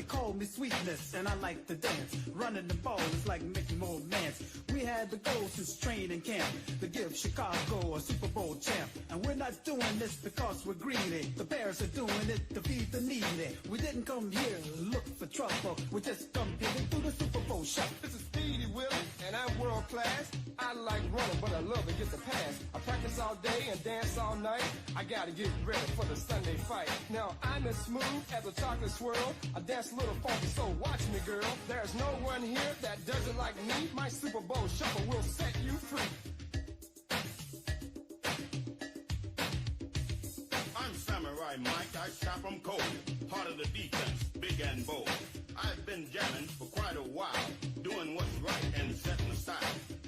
call me sweetness, and I like to dance. Running the ball is like making more mans. We had the goal since training camp to give Chicago a Super Bowl champ. And we're not doing this because we're greedy. The Bears are doing it to feed the needy. We didn't come here to look for trouble. We just come here to do the Super Bowl shop. This is Speedy Willie, and I'm world class. I like running, but I love to get the pass. I practice all day and dance all night. I gotta get ready for the Sunday fight. Now I'm as smooth as a chocolate swirl. I dance a little funky, so watch me, girl. There's no one here that does it like me. My Super Bowl shuffle will set you free. I'm Samurai Mike, I stop 'em cold. Part of the defense, big and bold. I've been jamming for quite a while, doing what's right and setting the style.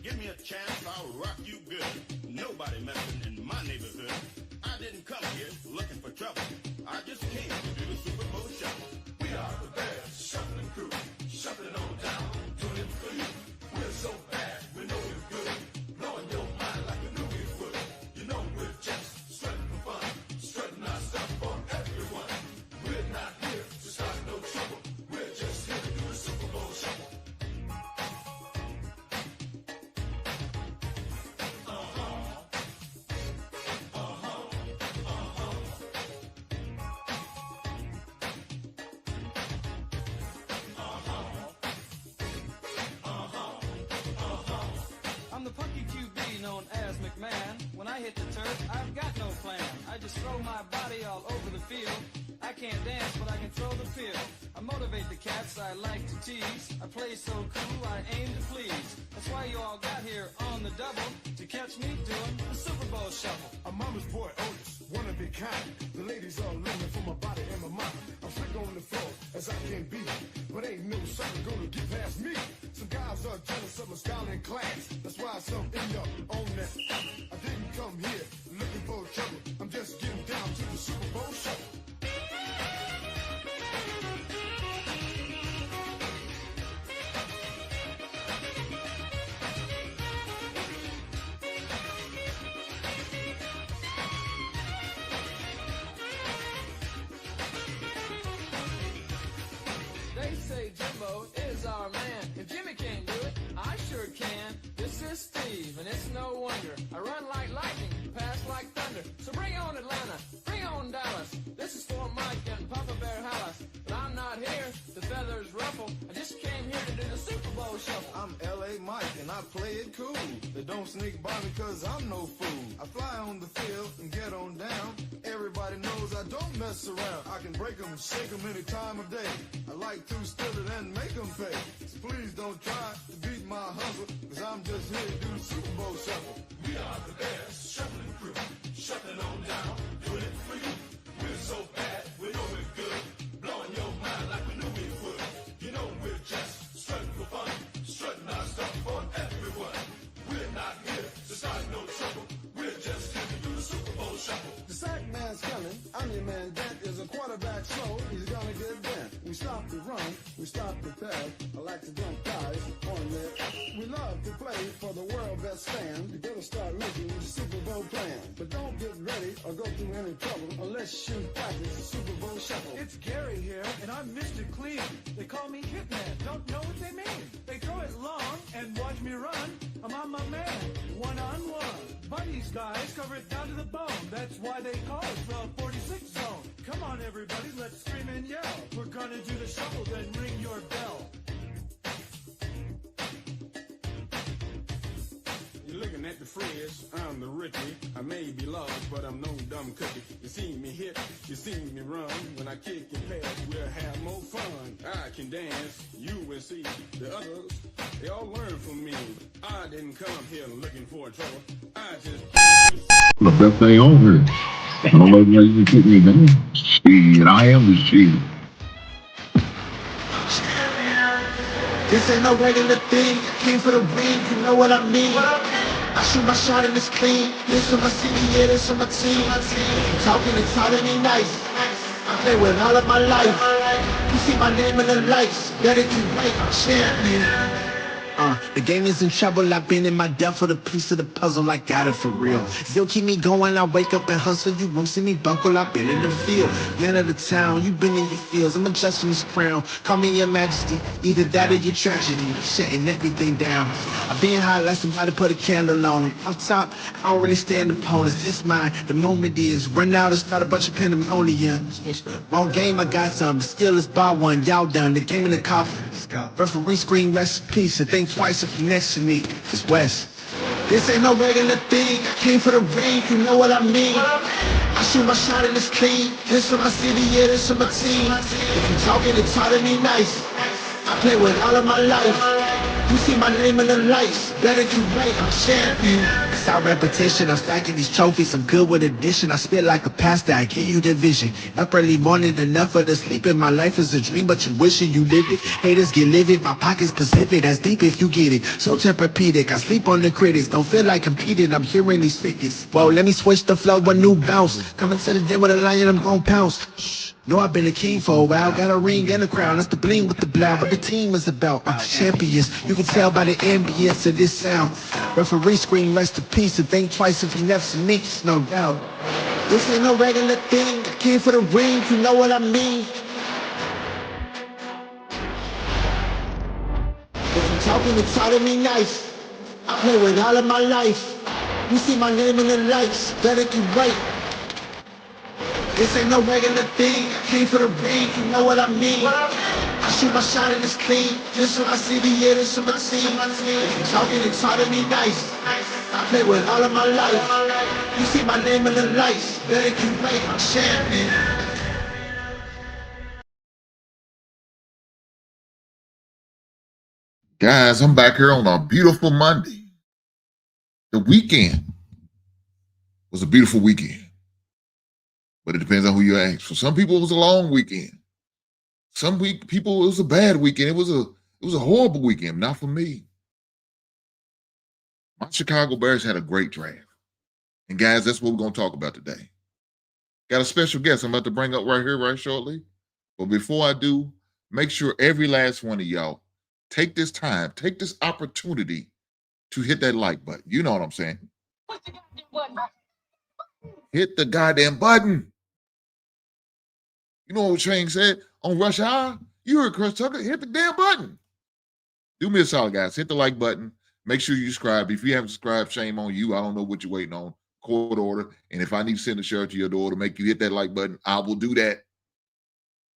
Give me a chance, I'll rock you good. Nobody messing in my neighborhood. I didn't come here looking for trouble. I just came to do the Super Bowl shuffle. We are the Bears, shuffling crew, shuffling on down, doing it for you. We're so bad, we know we're good, blowing your mind like we knew we would. You know we're just strutting for fun, strutting our stuff for everyone. We're not here to start no trouble. We're just here to do the Super Bowl shuffle. I'm the punky QB known as McMahon. When I hit the turf, I've got no plan. I just throw my body all over the field. I can't dance, but I can throw the field. I motivate the cats I like to tease. I play so cool, I aim to please. That's why you all got here on the double to catch me doing the Super Bowl shuffle. I'm mama's boy, Otis, one of a kind. The ladies are looking for my body and my mind. I'm slick on the floor as I can be, but ain't no sucker gonna get past me. Some guys are jealous of my style and class. That's why some end up on that. I didn't come here looking for trouble. I'm just getting down to the Super Bowl shuffle. They say Jimbo is our man. If Jimmy can't do it, I sure can. This is Steve, and it's no wonder. I run like lightning, pass like thunder. So bring on Atlanta, bring on Dallas. This is for Mike and Papa Bear Hollis. But I'm not here to feathers ruffle. I just came here to do the Super Bowl shuffle. I'm L.A. Mike and I play it cool. They don't sneak by me cause I'm no fool. I fly on the field and get on down. Everybody knows I don't mess around. I can break 'em, shake 'em any time of day. I like to steal it and make 'em pay. So please don't try to beat my hustle, cause I'm just here to do the Super Bowl shuffle. We are the Bears, shuffling crew, shuffling on down, doing it for you. We're so bad, we know we're good, blowing your mind like we knew we would. You know we're just strutting for fun, strutting our stuff for everyone. We're not here to start no trouble. We're just here to do the Super Bowl shuffle. The sack man's coming. I'm your man. Dent is a quarterback slow. He's gonna get bent. We stop the run. We stop the pass. I like to dump guys on there. We love to play for the world best fan. You better start making the Super Bowl plan. But don't get ready or go through any trouble unless you practice the Super Bowl shuffle. It's Gary here, and I'm Mr. Clean. They call me Hitman. Don't know what they mean. They throw it long and watch me run. I'm on my man, one-on-one. Bunny's guys cover it down to the bone. That's why they call it the 46 zone. Come on, everybody, let's scream and yell. We're gonna do the shuffle, then ring your bell. You're looking at the Frizz, I'm the rookie. I may be lost, but I'm no dumb cookie. You see me hit, you see me run. When I kick and pass, we'll have more fun. I can dance, you will see. The others, they all learn from me. I didn't come here looking for trouble. I just... The best thing on earth. Don't let me get me down. Speed, I am the speed. This ain't no regular thing. Came for the ring, you know what I mean. I shoot my shot and it's clean. This on my city, yeah, this on my team. Talking and talking me nice. I play with all of my life. You see my name in the lights. That it can wait, champion. The game is in trouble. I've been in my depth for the piece of the puzzle. I got it for real. Still keep me going. I wake up and hustle. You won't see me buckle. I've been in the field. Man of the town. You been in your fields. I'm adjusting this crown. Call me your majesty. Either that or your tragedy. Shutting everything down. I've been high like somebody put a candle on it. Up top, I don't really stand opponents. It's mine. The moment is. Run out and start a bunch of pandemonium. Wrong game, I got some. Still is by one. Y'all done. The game in the coffin. Referee screen, rest in peace. And think twice if you're next to me. It's West. This ain't no regular thing. I came for the ring, you know what I mean. I shoot my shot and it's clean. This for my city, yeah, this for my team. If you talking, it's hard to be nice. I play with all of my life. You see my name in the lights. Better do right, I'm champion. It's our repetition, I'm stacking these trophies. I'm good with addition, I spit like a pastor, I give you the vision. Up early morning, enough of the sleeping. My life is a dream, but you wishing you lived it. Haters get livid, my pocket's Pacific. That's deep if you get it. So Tempur-Pedic, I sleep on the critics. Don't feel like competing, I'm hearing these figures. Whoa, let me switch the flow, a new bounce. Coming to the den with a lion, I'm gon' pounce. Know I've been a king for a while, got a ring and a crown, that's the bling with the blow. What the team is about, champions. You can tell by the ambience of this sound. Referee scream, rest in peace, and think twice if he never sneaks, no doubt. This ain't no regular thing, I came for the ring, you know what I mean. If I'm talking, it's hard to be nice. I play with all of my life. You see my name in the lights, better do right. This ain't no regular thing, I came for the ring, you know what I mean. I shoot my shot and it's clean, this for my city, yeah, this for my team. If you talking, it's hard to be nice. I play with all of my life. You see my name in the lights, better do right, I'm champion. Guys, I'm back here on a beautiful Monday. The weekend was a beautiful weekend, but it depends on who you ask. For some people, it was a long weekend. Some people, it was a bad weekend. It was a horrible weekend. Not for me. My Chicago Bears had a great draft, and guys, that's what we're going to talk about today. Got a special guest I'm about to bring up right here, right shortly. But before I do, make sure every last one of y'all take this time, take this opportunity to hit that like button. You know what I'm saying? Hit the goddamn button. You know what Shane said on Rush Hour? You heard Chris Tucker. Hit the damn button. Do me a solid, guys. Hit the like button. Make sure you subscribe. If you haven't subscribed, shame on you. I don't know what you're waiting on. Court order. And if I need to send a shirt to your door to make you hit that like button, I will do that.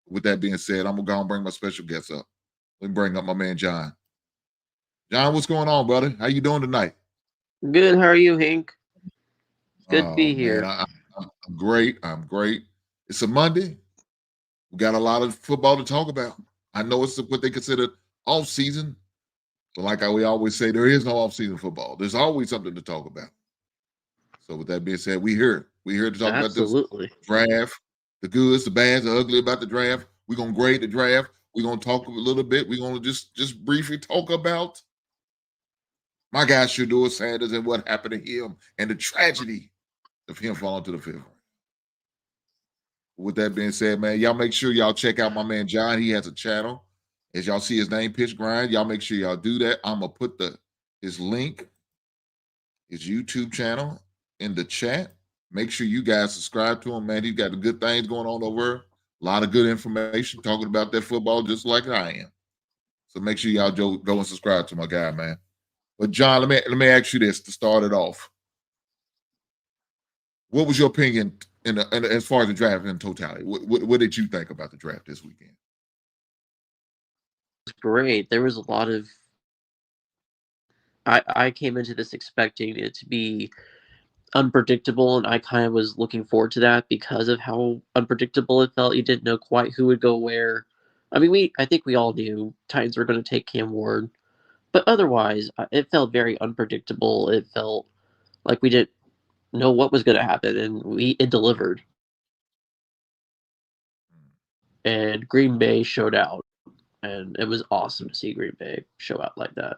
With that being said, I'm going to go and bring my special guest up. Let me bring up my man, John. John, what's going on, brother? How you doing tonight? Good. How are you, Hank? Good to be here. Man, I'm great. I'm great. It's a Monday. We got a lot of football to talk about. I know it's what they consider off season, but like we always say, there is no off season football. There's always something to talk about. So with that being said, we here. We here to talk about this draft, the goods, the bads, the ugly about the draft. We're gonna grade the draft. We're gonna talk a little bit. We're gonna just briefly talk about my guy Shedeur Sanders and what happened to him and the tragedy of him falling to the fifth. With that being said, man, y'all make sure y'all check out my man John. He has a channel. As y'all see his name, Pitch Grind, y'all make sure y'all do that. I'm gonna put his link, his YouTube channel in the chat. Make sure you guys subscribe to him, man. He's got the good things going on over there. A lot of good information talking about that football just like I am. So make sure y'all go and subscribe to my guy, man. But John, let me ask you this to start it off. What was your opinion as far as the draft in totality? What did you think about the draft this weekend? It's great. There was a lot of. I came into this expecting it to be unpredictable, and I kind of was looking forward to that because of how unpredictable it felt. You didn't know quite who would go where. I mean, I think we all knew Titans were going to take Cam Ward, but otherwise, it felt very unpredictable. It felt like we didn't know what was going to happen, and it delivered. And Green Bay showed out, and it was awesome to see Green Bay show out like that.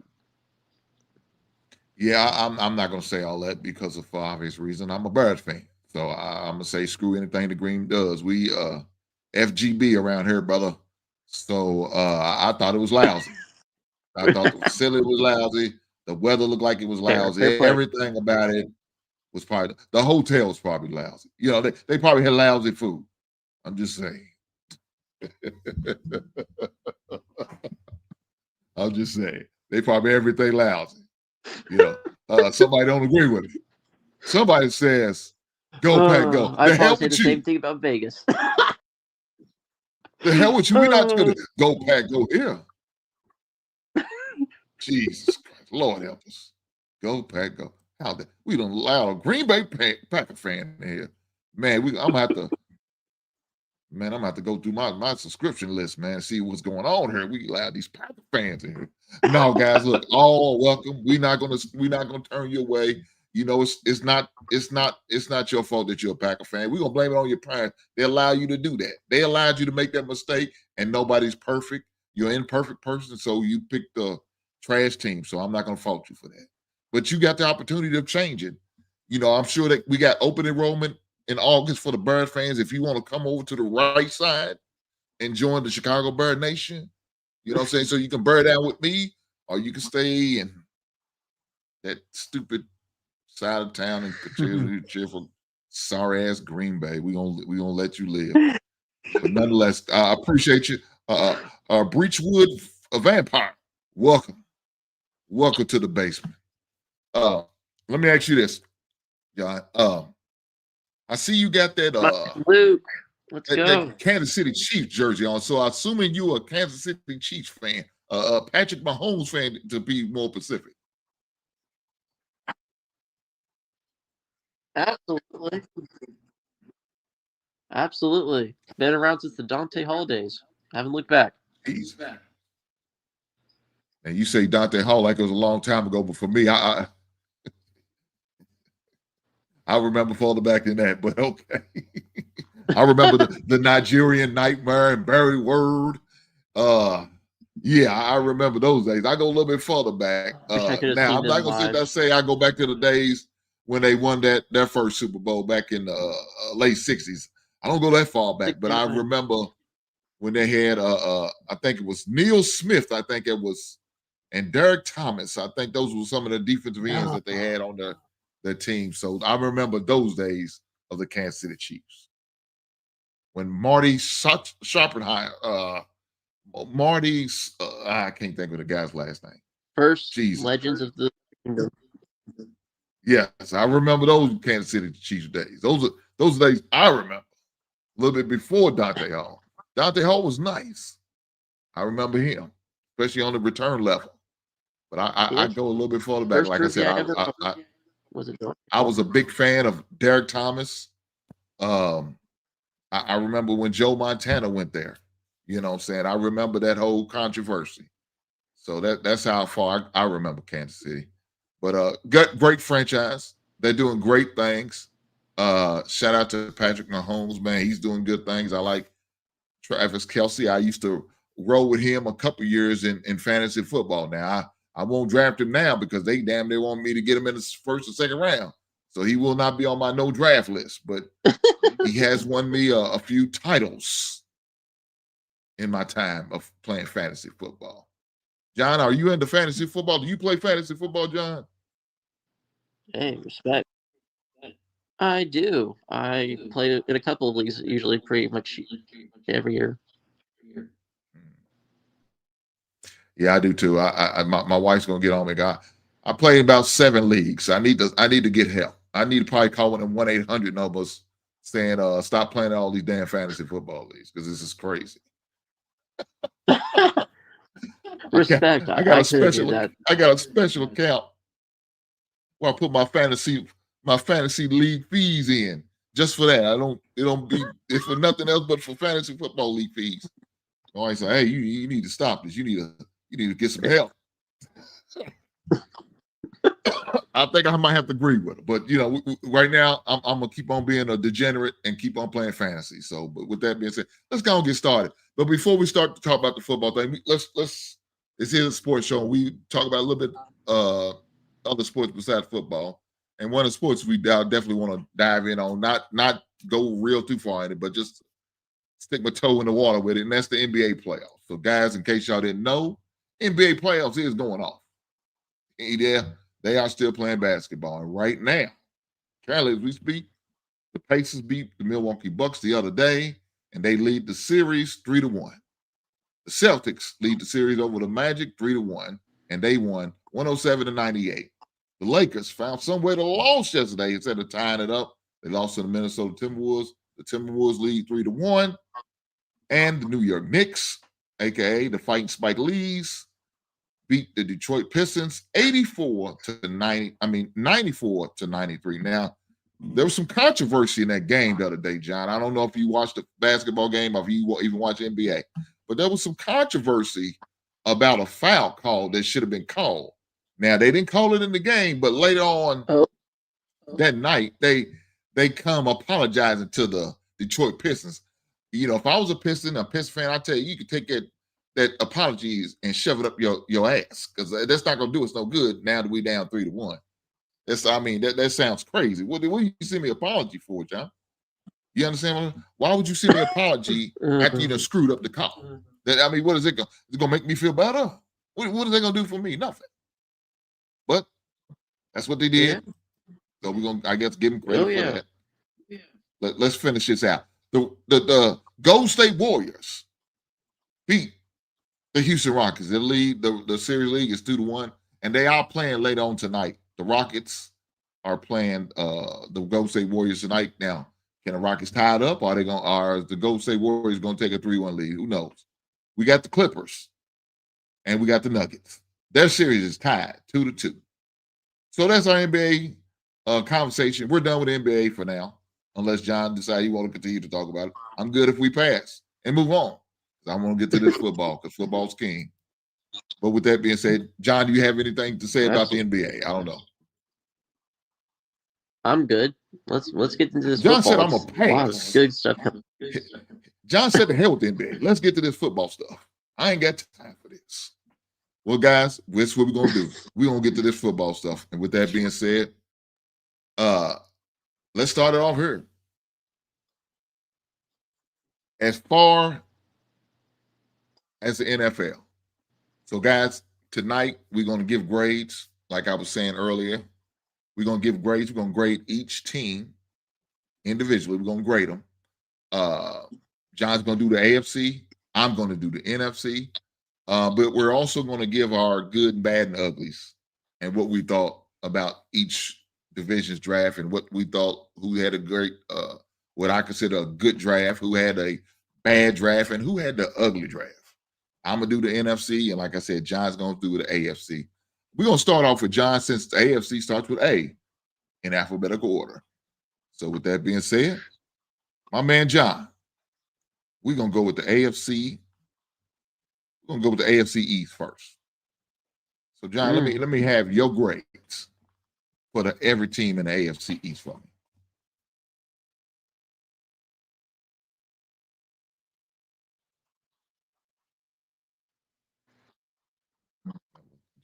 Yeah, I'm not going to say all that because of obvious reason. I'm a Bears fan, so I'm going to say screw anything the Green does. We FGB around here, brother. So I thought it was lousy. I thought the facility was lousy. The weather looked like it was lousy. Fair play. Everything about it was probably the hotel was probably lousy. You know, they probably had lousy food. I'm just saying. I'm just saying. They probably everything lousy. You know, somebody don't agree with it. Somebody says, "Go Pack, go." I'd The hell probably say with the you. same thing about Vegas. The hell with you. We're not going to go Pack, go here. Jesus Christ, Lord help us. Go Pack, go. How the, we don't allow a Green Bay Packer fan in here, man. I'm gonna have to go through my subscription list, man, see what's going on here. We allow these Packer fans in here. No, guys, look, all welcome. We're not gonna turn you away. You know, it's not your fault that you're a Packer fan. We're gonna blame it on your parents. They allow you to do that. They allowed you to make that mistake, and nobody's perfect. You're an imperfect person, so you picked the trash team. So I'm not gonna fault you for that. But you got the opportunity to change it. You know, I'm sure that we got open enrollment in August for the Bird fans. If you want to come over to the right side and join the Chicago Bird Nation, you know what I'm saying? So you can bird down with me, or you can stay in that stupid side of town and cheer for sorry ass Green Bay. We gonna let you live. But nonetheless, I appreciate you. Breachwood Vampire, welcome to the basement. Let me ask you this, John. I see you got that Luke. Let's go. That Kansas City Chiefs jersey on. So assuming you're a Kansas City Chiefs fan, Patrick Mahomes fan to be more specific. Absolutely. Absolutely. Been around since the Dante Hall days. Haven't looked back. He's back. And you say Dante Hall like it was a long time ago, but for me, I remember further back than that, but okay. I remember the Nigerian Nightmare and Barry Word. Yeah, I remember those days. I go a little bit further back. Now, I'm not going to sit there and say I go back to the days when they won their first Super Bowl back in the late 60s. I don't go that far back, but I remember when they had, I think it was Neil Smith, I think it was, and Derek Thomas. I think those were some of the defensive ends that they had on their team. So I remember those days of the Kansas City Chiefs. When Marty Schottenheimer, I can't think of the guy's last name. First Legends of the Kingdom. Yes, I remember those Kansas City Chiefs days. Those days I remember. A little bit before Dante Hall. Dante Hall was nice. I remember him, especially on the return level. But I go a little bit further back. Like I said, I was a big fan of Derek Thomas. I remember when Joe Montana went there. You know what I'm saying? I remember that whole controversy. So that's how far I remember Kansas City. But great franchise. They're doing great things. Shout out to Patrick Mahomes, man. He's doing good things. I like Travis Kelce. I used to roll with him a couple years in fantasy football. Now, I won't draft him now because they damn near want me to get him in the first or second round. So he will not be on my no draft list. But he has won me a few titles in my time of playing fantasy football. John, are you into fantasy football? Do you play fantasy football, John? Hey, respect. I do. I play in a couple of leagues, usually pretty much every year. Yeah, I do too. My wife's gonna get on me. I play in about 7 leagues. I need to get help. I need to probably call one of them 1-800 numbers saying stop playing all these damn fantasy football leagues because this is crazy. Respect. I got a special account where I put my fantasy league fees in just for that. It's for nothing else but for fantasy football league fees. So I say, hey, you need to stop this. You need to get some help. I think I might have to agree with it, but right now I'm gonna keep on being a degenerate and keep on playing fantasy. So, but with that being said, let's go and get started. But before we start to talk about the football thing, let's. This is a sports show. We talk about a little bit other sports besides football, and one of the sports we definitely want to dive in on. Not go real too far in it, but just stick my toe in the water with it, and that's the NBA playoffs. So, guys, in case y'all didn't know, NBA playoffs is going off. Yeah, they are still playing basketball. And right now, currently as we speak, the Pacers beat the Milwaukee Bucks the other day, and they lead the series 3-1. The Celtics lead the series over the Magic 3-1, and they won 107-98. The Lakers found some way to lose yesterday instead of tying it up. They lost to the Minnesota Timberwolves. The Timberwolves lead 3-1. And the New York Knicks, aka the Fighting Spike Lees, beat the Detroit Pistons 94-93. Now, there was some controversy in that game the other day, John. I don't know if you watched the basketball game or if you even watch NBA, but there was some controversy about a foul call that should have been called. Now, they didn't call it in the game, but later on that night, they come apologizing to the Detroit Pistons. You know, if I was a Piston fan, I tell you, you could take that apologies and shove it up your ass, because that's not gonna do us no good now that we down 3-1. That sounds crazy. What do you send me an apology for, John? You understand? Why would you send me an apology after you done screwed up the call? What is it going? It's gonna make me feel better? What is they gonna do for me? Nothing. But that's what they did. Yeah. So we're gonna, I guess, give them credit for that. Yeah. Let's finish this out. The Golden State Warriors beat the Houston Rockets. The lead, the series league is 2-1, and they are playing later on tonight. The Rockets are playing the Golden State Warriors tonight. Now, can the Rockets tie it up, or are the Golden State Warriors going to take a 3-1 lead? Who knows? We got the Clippers, and we got the Nuggets. Their series is tied 2-2. So that's our NBA conversation. We're done with the NBA for now, unless John decides he want to continue to talk about it. I'm good if we pass and move on. I want to get to this football because football's king. But with that being said, John, do you have anything to say about the NBA? I don't know. I'm good. Let's get into this. John football. said I'm a pass. Good stuff. John said the hell with the NBA. Let's get to this football stuff. I ain't got time for this. Well, guys, that's what we're gonna do. We're gonna get to this football stuff. And with that being said, let's start it off here. As far as the NFL. So, guys, tonight we're going to give grades. Like I was saying earlier, we're going to give grades. We're going to grade each team individually. We're going to grade them. John's going to do the AFC. I'm going to do the NFC. But we're also going to give our good, bad, and uglies and what we thought about each division's draft and what we thought, who had a great, what I consider a good draft, who had a bad draft, and who had the ugly draft. I'm going to do the NFC, and like I said, John's going to do the AFC. We're going to start off with John since the AFC starts with A in alphabetical order. So with that being said, my man John, we're going to go with the AFC. We're going to go with the AFC East first. So, John, let me have your grades for every team in the AFC East for me.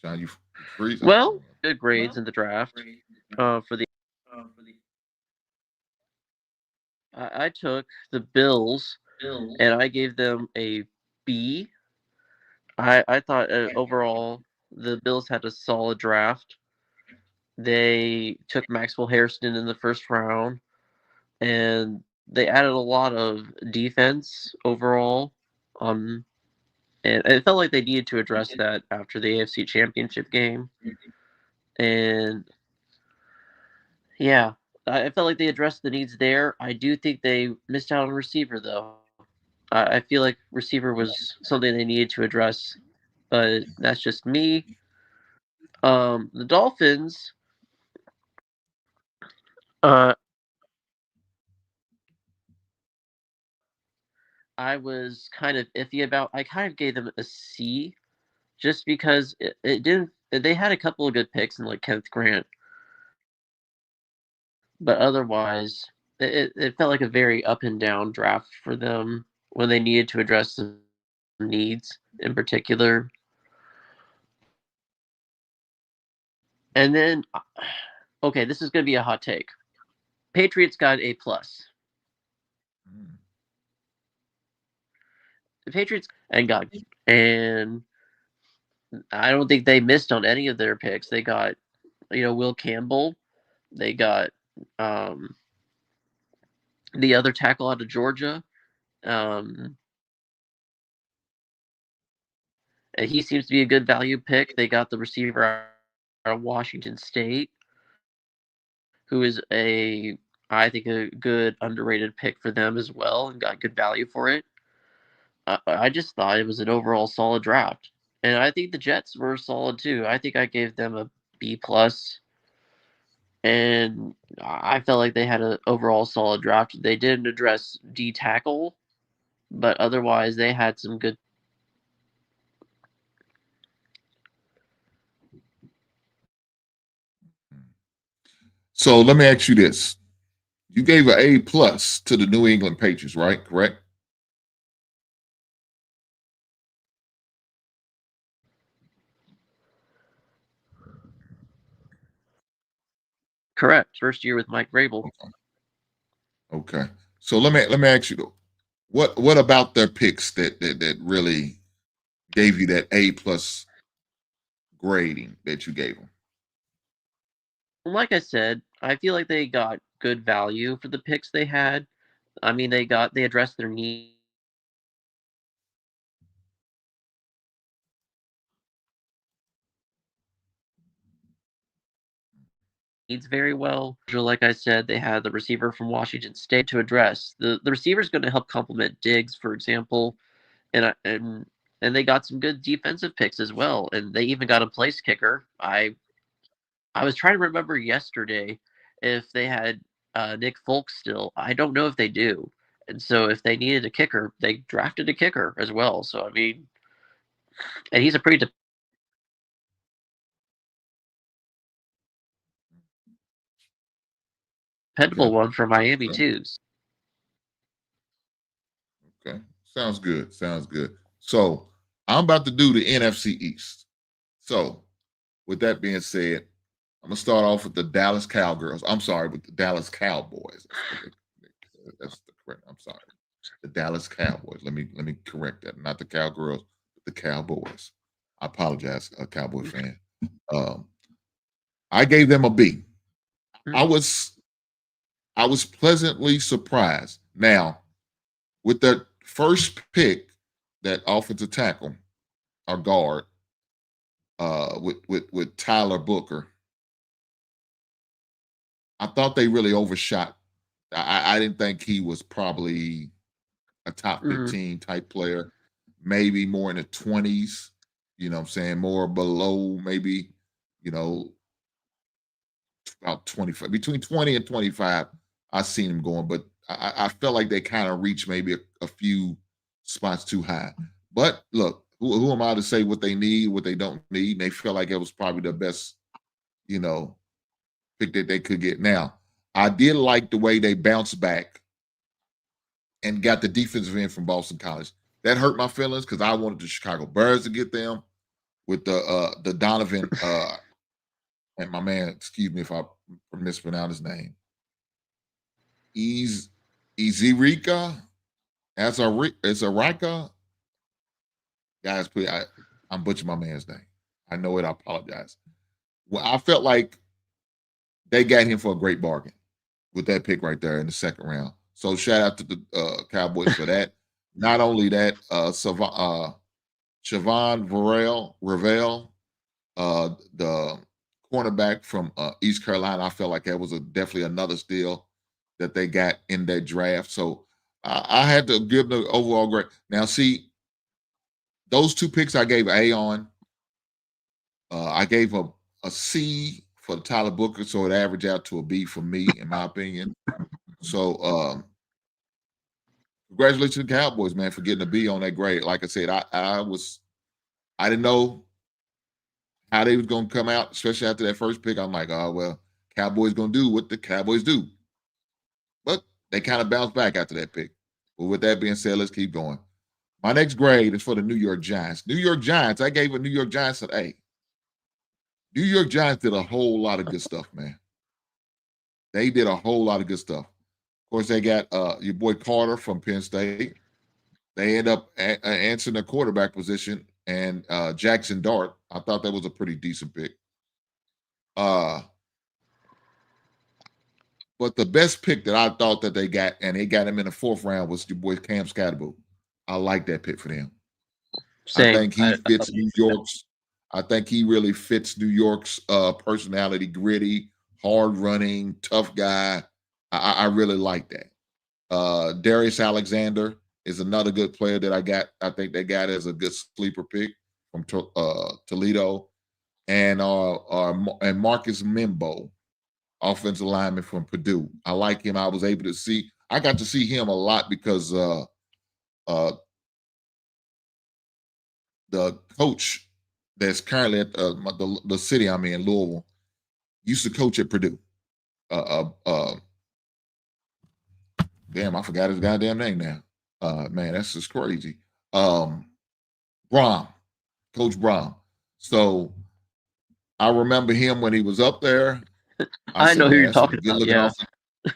John, you freeze? Well, good grades in the draft. I took the Bills and I gave them a B. I thought overall the Bills had a solid draft. They took Maxwell Hairston in the first round, and they added a lot of defense overall. And it felt like they needed to address that after the AFC Championship game. And yeah, I felt like they addressed the needs there. I do think they missed out on receiver, though. I feel like receiver was something they needed to address, but that's just me. The Dolphins, I was kind of iffy about. I kind of gave them a C, just because it didn't. They had a couple of good picks in like Kenneth Grant, but otherwise, it felt like a very up and down draft for them when they needed to address some needs in particular. And then, okay, this is going to be a hot take. Patriots got A+. The Patriots and I don't think they missed on any of their picks. They got, Will Campbell. They got the other tackle out of Georgia. And he seems to be a good value pick. They got the receiver out of Washington State, who is I think, a good underrated pick for them as well, and got good value for it. I just thought it was an overall solid draft, and I think the Jets were solid too. I think I gave them a B plus, and I felt like they had an overall solid draft. They didn't address D tackle, but otherwise they had some good. So let me ask you this: you gave an A plus to the New England Patriots, right? Correct. Correct. First year with Mike Vrabel. Okay. So let me ask you though, what about their picks that really gave you that A plus grading that you gave them? Like I said, I feel like they got good value for the picks they had. I mean, they addressed their needs very well. Like I said, they had the receiver from Washington State to address. The receiver is going to help complement Diggs, for example, and they got some good defensive picks as well, and they even got a place kicker. I was trying to remember yesterday if they had Nick Folk still. I don't know if they do. And so if they needed a kicker, they drafted a kicker as well. So I mean, and he's a pretty dependable one for Miami too. Okay. Sounds good. Sounds good. So I'm about to do the NFC East. So with that being said, I'm gonna start off with the Dallas Cowgirls. I'm sorry, with the Dallas Cowboys. That's the correct. I'm sorry, the Dallas Cowboys. Let me correct that. Not the Cowgirls, but the Cowboys. I apologize, a Cowboy fan. I gave them a B. I was pleasantly surprised. Now, with that first pick, that offensive tackle or guard, with Tyler Booker, I thought they really overshot. I didn't think he was probably a top 15 type player, maybe more in the 20s, you know what I'm saying? More below, maybe, about 25, between 20 and 25. I seen him going, but I felt like they kind of reached maybe a few spots too high. But look, who am I to say what they need, what they don't need? And they felt like it was probably the best, pick that they could get. Now, I did like the way they bounced back and got the defensive end from Boston College. That hurt my feelings because I wanted the Chicago Bears to get them with the Donovan and my man, excuse me if I mispronounce his name. Ezerika, Azarika. Guys, please, I'm butchering my man's name. I know it. I apologize. Well, I felt like they got him for a great bargain with that pick right there in the second round. So shout out to the Cowboys for that. Not only that, Siobhan Ravel, the cornerback from East Carolina, I felt like that was definitely another steal that they got in that draft. So I had to give the overall grade. Now, see, those two picks I gave A on. I gave a C for Tyler Booker, so it averaged out to a B for me, in my opinion. So congratulations to the Cowboys, man, for getting a B on that grade. Like I said, I didn't know how they was gonna come out, especially after that first pick. I'm like, oh well, Cowboys gonna do what the Cowboys do. But they kind of bounced back after that pick. But with that being said, let's keep going. My next grade is for the New York Giants. New York Giants, I gave a New York Giants an A. New York Giants did a whole lot of good stuff, man. They did a whole lot of good stuff. Of course, they got your boy Carter from Penn State. They end up answering the quarterback position and Jackson Dart. I thought that was a pretty decent pick. But the best pick that I thought that they got, and they got him in the 4th round, was your boy Cam Scatterbo. I like that pick for them. Same. I think he fits New York's. I think he really fits New York's personality, gritty, hard running, tough guy. I really like that. Darius Alexander is another good player that I got. I think they got as a good sleeper pick from Toledo, and Marcus Mimbo, offensive lineman from Purdue. I like him. I was able to see. I got to see him a lot because the coach that's currently at the city I'm in, Louisville, used to coach at Purdue. Damn, I forgot his goddamn name now. Man, that's just crazy. Brom, Coach Brom. So I remember him when he was up there. I know who you're talking about. Yeah.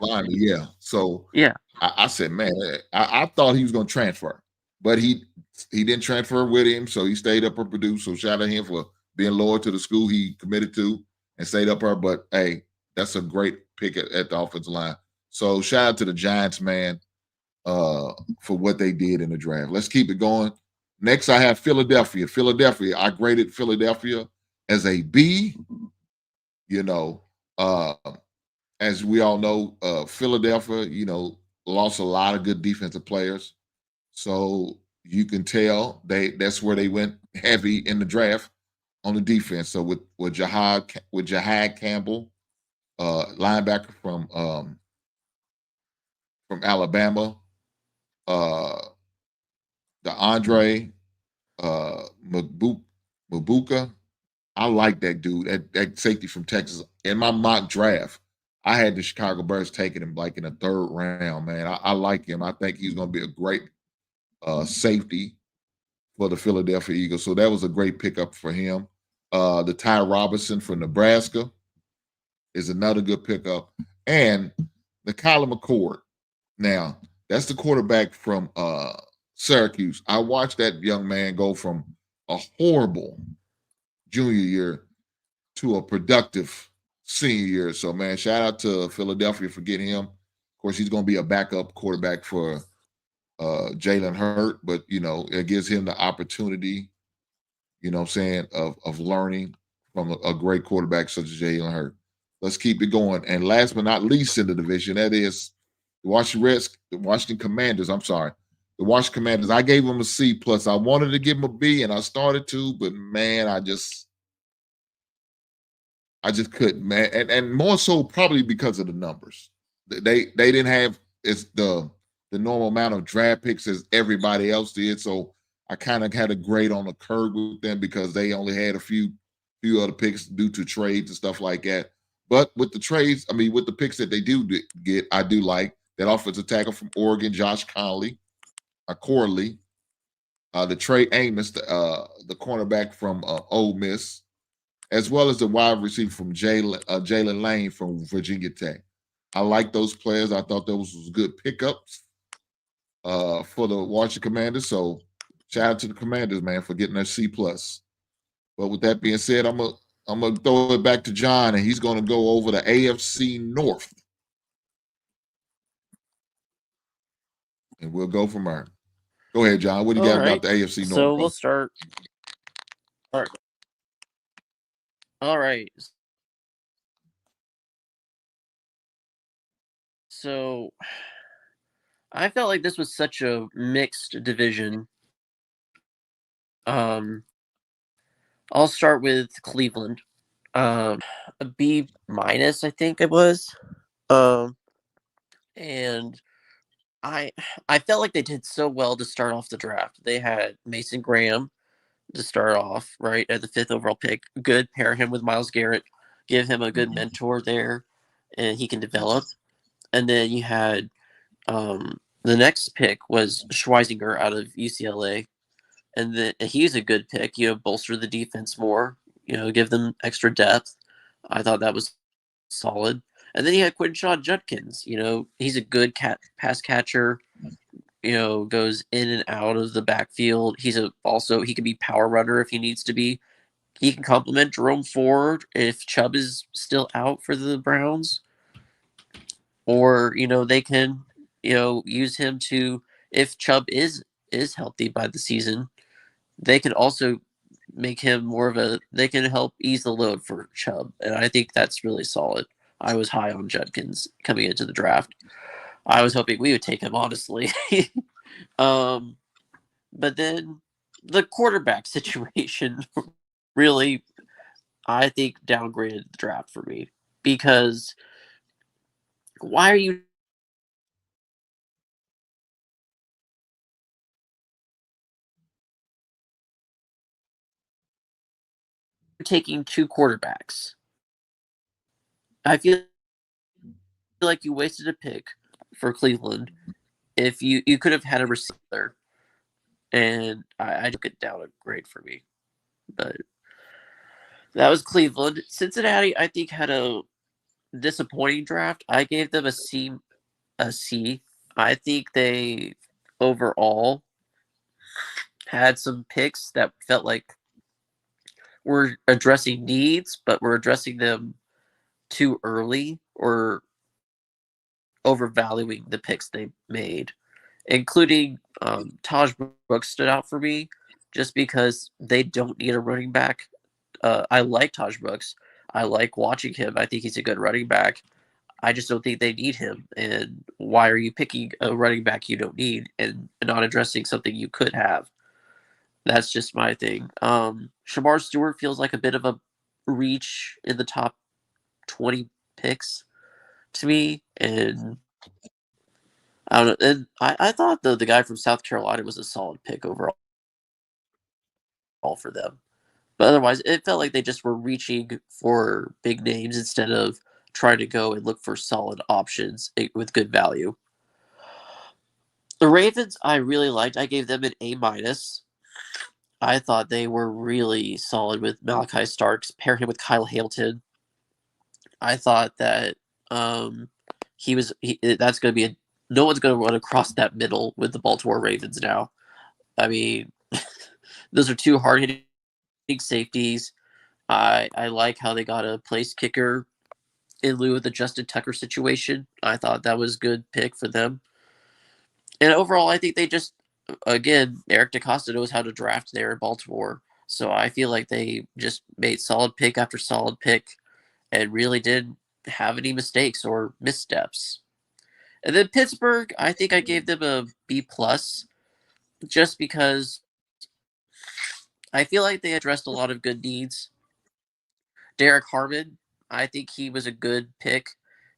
Lineman, yeah. So yeah, I said, man, I thought he was going to transfer, but he didn't transfer with him, so he stayed up at Purdue. So shout out to him for being loyal to the school he committed to and stayed up there. But hey, that's a great pick at the offensive line. So shout out to the Giants, man, for what they did in the draft. Let's keep it going. Next, I have Philadelphia. I graded Philadelphia as a B. As we all know, Philadelphia, lost a lot of good defensive players. So you can tell that's where they went heavy in the draft on the defense. So with Jahad Campbell, linebacker from Alabama, the Andre Mabuka. I like that dude, that safety from Texas. In my mock draft, I had the Chicago Bears taking him like in the 3rd round, man. I like him. I think he's going to be a great safety for the Philadelphia Eagles. So that was a great pickup for him. The Ty Robinson from Nebraska is another good pickup. And the Kyler McCord. Now, that's the quarterback from Syracuse. I watched that young man go from a horrible junior year to a productive senior year. So, man, shout out to Philadelphia for getting him. Of course, he's going to be a backup quarterback for Jalen Hurt, but, it gives him the opportunity, of learning from a great quarterback such as Jalen Hurt. Let's keep it going. And last but not least in the division, that is the Washington Commanders. I'm sorry. The Washington Commanders, I gave them a C+. I wanted to give them a B, and I started to, but, man, I just couldn't, man. And more so probably because of the numbers. They didn't have the normal amount of draft picks as everybody else did. So I kind of had a grade on the curve with them because they only had a few other picks due to trades and stuff like that. But with the trades, with the picks that they do get, I do like that offensive tackle from Oregon, Josh Corley, the Trey Amos, the cornerback from Ole Miss, as well as the wide receiver from Jalen Lane from Virginia Tech. I like those players. I thought those was good pickups for the Washington Commanders. So shout out to the Commanders, man, for getting their C+. But with that being said, I'm gonna throw it back to John, and he's gonna go over the AFC North, and we'll go from there. Go ahead, John. What do you got about the AFC North? So we'll start. All right. So I felt like this was such a mixed division. I'll start with Cleveland. A B-, I think it was. And I felt like they did so well to start off the draft. They had Mason Graham to start off, right, at the 5th overall pick. Good, pair him with Myles Garrett, give him a good mentor there, and he can develop. And then you had the next pick was Schweizinger out of UCLA, and he's a good pick. Bolster the defense more, give them extra depth. I thought that was solid. And then you had Quinshon Judkins. He's a good pass catcher, goes in and out of the backfield. He can be power runner if he needs to be. He can complement Jerome Ford if Chubb is still out for the Browns. Or, they can, use him to, if Chubb is healthy by the season, they can also make him they can help ease the load for Chubb. And I think that's really solid. I was high on Judkins coming into the draft. I was hoping we would take him, honestly. But then the quarterback situation really, I think, downgraded the draft for me. Because why are you taking 2 quarterbacks? I feel like you wasted a pick for Cleveland. If you could have had a receiver, and I took it down a grade for me. But that was Cleveland. Cincinnati, I think, had a disappointing draft. I gave them a C. I think they overall had some picks that felt like were addressing needs, but were addressing them too early or overvaluing the picks they made, including Taj Brooks stood out for me just because they don't need a running back. I like Taj Brooks. I like watching him. I think he's a good running back. I just don't think they need him. And why are you picking a running back you don't need and not addressing something you could have? That's just my thing. Shamar Stewart feels like a bit of a reach in the top 20 picks to me. And I don't know. And I thought, though, the guy from South Carolina was a solid pick overall for them. But otherwise, it felt like they just were reaching for big names instead of trying to go and look for solid options with good value. The Ravens, I really liked. I gave them an A-. I thought they were really solid with Malachi Starks. Pair him with Kyle Hamilton. I thought that that's going to be no one's going to run across that middle with the Baltimore Ravens now. I mean, those are 2 hard-hitting safeties. I like how they got a place kicker in lieu of the Justin Tucker situation. I thought that was a good pick for them. And overall, I think they just, again, Eric DeCosta knows how to draft there in Baltimore. So I feel like they just made solid pick after solid pick and really didn't have any mistakes or missteps. And then Pittsburgh, I think I gave them a B+, just because I feel like they addressed a lot of good needs. Derek Harmon, I think he was a good pick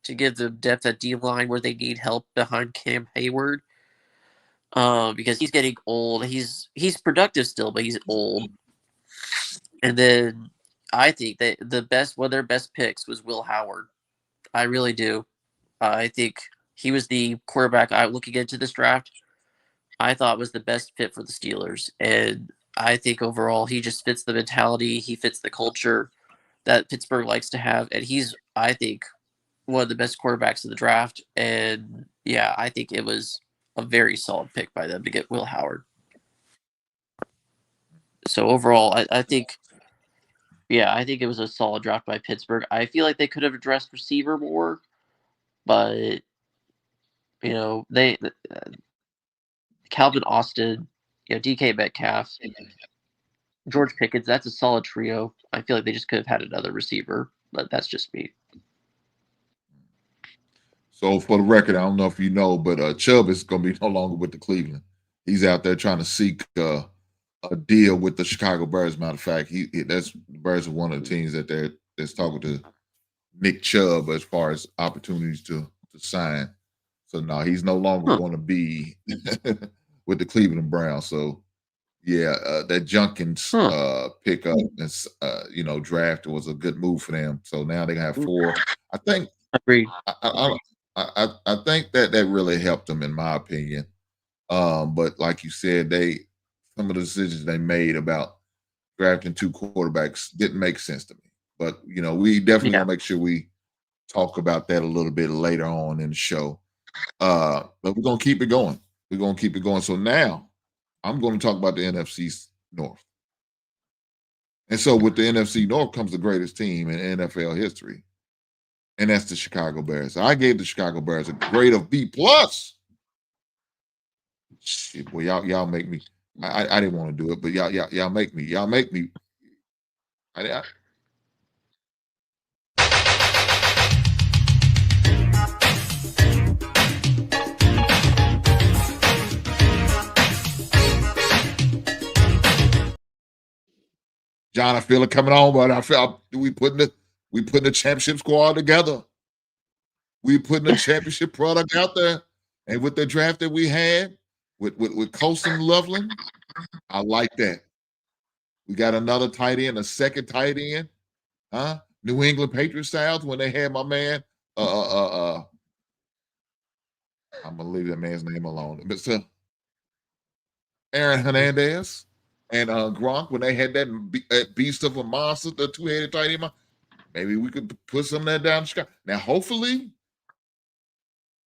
to give them depth at D-line where they need help behind Cam Hayward. Because he's getting old. He's productive still, but he's old. And then I think that one of their best picks was Will Howard. I really do. I think he was the quarterback looking into this draft. I thought was the best fit for the Steelers. And I think overall he just fits the mentality. He fits the culture that Pittsburgh likes to have. And he's, I think, one of the best quarterbacks of the draft. And yeah, I think it was a very solid pick by them to get Will Howard. So overall, I think it was a solid draft by Pittsburgh. I feel like they could have addressed receiver more, but they Calvin Austin, DK Metcalf, George Pickens. That's a solid trio. I feel like they just could have had another receiver, but that's just me. So for the record, I don't know if you know, but Chubb is going to be no longer with the Cleveland. He's out there trying to seek a deal with the Chicago Bears. Matter of fact, the Bears are one of the teams that's talking to Nick Chubb as far as opportunities to sign. So no, he's no longer going to be with the Cleveland Browns. So yeah, that Jenkins pickup and draft was a good move for them. So now they have 4. I think. Agreed. I think that really helped them, in my opinion. But like you said, some of the decisions they made about drafting 2 quarterbacks didn't make sense to me. But we definitely want to make sure we talk about that a little bit later on in the show. But we're gonna keep it going. We're going to keep it going. So now I'm going to talk about the NFC North. And so with the NFC North comes the greatest team in NFL history, and that's the Chicago Bears. So I gave the Chicago Bears a grade of B+. Shit, boy, y'all make me. I didn't want to do it, but y'all make me. Y'all make me. John, I feel it coming on, but I feel we putting the championship squad together. We putting the championship product out there, and with the draft that we had with Colson Loveland, I like that. We got another tight end, a second tight end, huh? New England Patriots styles when they had my man. I'm gonna leave that man's name alone, but Aaron Hernandez and Gronk when they had that beast of a monster, the two-headed tight end. Maybe we could put some of that down in Chicago. Now, hopefully,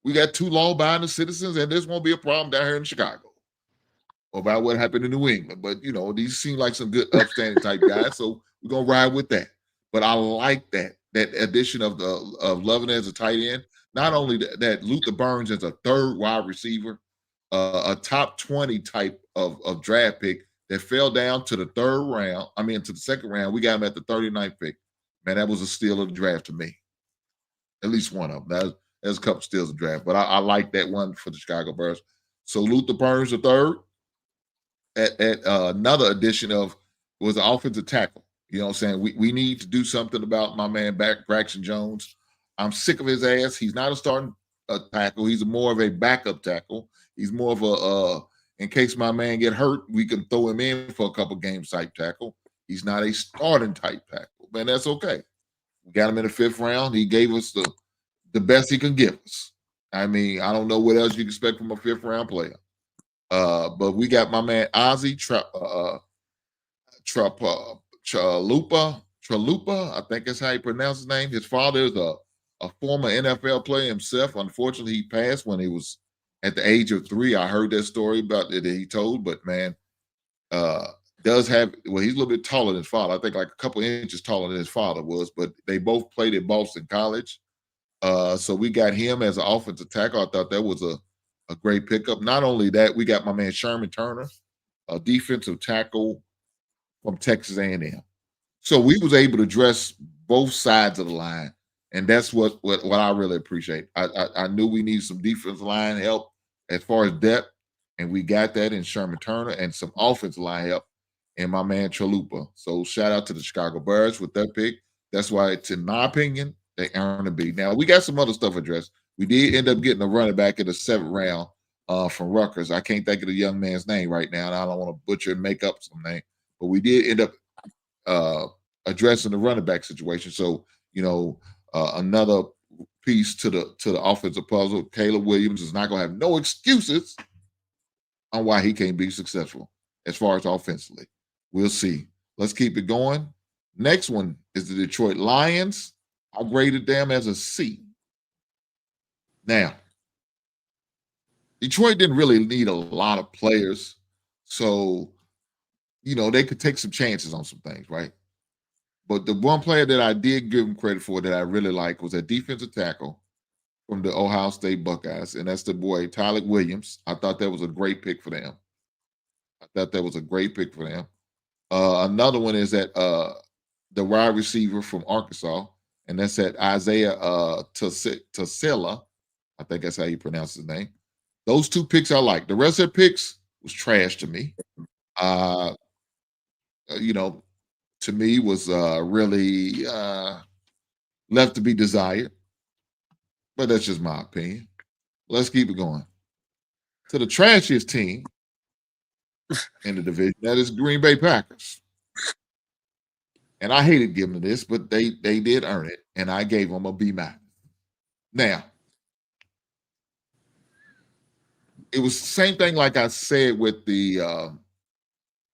we got two law-abiding citizens, and this won't be a problem down here in Chicago about what happened in New England. But, these seem like some good upstanding type guys, so we're going to ride with that. But I like that addition of Lovin as a tight end. Not only that Luther Burns as a third wide receiver, a top 20 type of draft pick that fell down to the to the second round. We got him at the 39th pick. Man, that was a steal of the draft to me. At least one of them. There's a couple steals of the draft, but I like that one for the Chicago Bears. So Luther Burns, the third. At another addition was an offensive tackle. You know what I'm saying? We need to do something about my man Braxton Jones. I'm sick of his ass. He's not a starting tackle. He's more of a backup tackle. He's more of a in case my man get hurt, we can throw him in for a couple games type tackle. He's not a starting type tackle. Man, that's okay. We got him in the 5th round. He gave us the best he can give us. I mean, I don't know what else you can expect from a 5th round player. But we got my man Ozzie Tralupa. I think that's how you pronounce his name. His father is a former NFL player himself. Unfortunately, he passed when he was at the age of 3. I heard that story about that he told, but man, he's a little bit taller than his father. I think like a couple inches taller than his father was, but they both played at Boston College. So we got him as an offensive tackle. I thought that was a great pickup. Not only that, we got my man Sherman Turner, a defensive tackle from Texas A&M. So we was able to address both sides of the line, and that's what I really appreciate. I knew we needed some defensive line help as far as depth, and we got that in Sherman Turner and some offensive line help in my man Chalupa. So shout out to the Chicago Bears with that pick. That's why it's, in my opinion, they earned a B. Now, we got some other stuff addressed. We did end up getting a running back in the 7th round from Rutgers. I can't think of the young man's name right now, and I don't want to butcher and make up some name. But we did end up addressing the running back situation. So, another piece to the offensive puzzle. Caleb Williams is not going to have no excuses on why he can't be successful as far as offensively. We'll see. Let's keep it going. Next one is the Detroit Lions. I graded them as a C. Now, Detroit didn't really need a lot of players, so, they could take some chances on some things, right? But the one player that I did give him credit for that I really like was a defensive tackle from the Ohio State Buckeyes, and that's the boy Tyler Williams. I thought that was a great pick for them. Another one is that the wide receiver from Arkansas, and that's that Isaiah Tassila. I think that's how you pronounce his name. Those 2 picks I like. The rest of the picks was trash to me. To me was really left to be desired. But that's just my opinion. Let's keep it going. To the trashiest team in the division, that is Green Bay Packers. And I hated giving them this, but they did earn it, and I gave them a B-. Now, it was the same thing like I said with the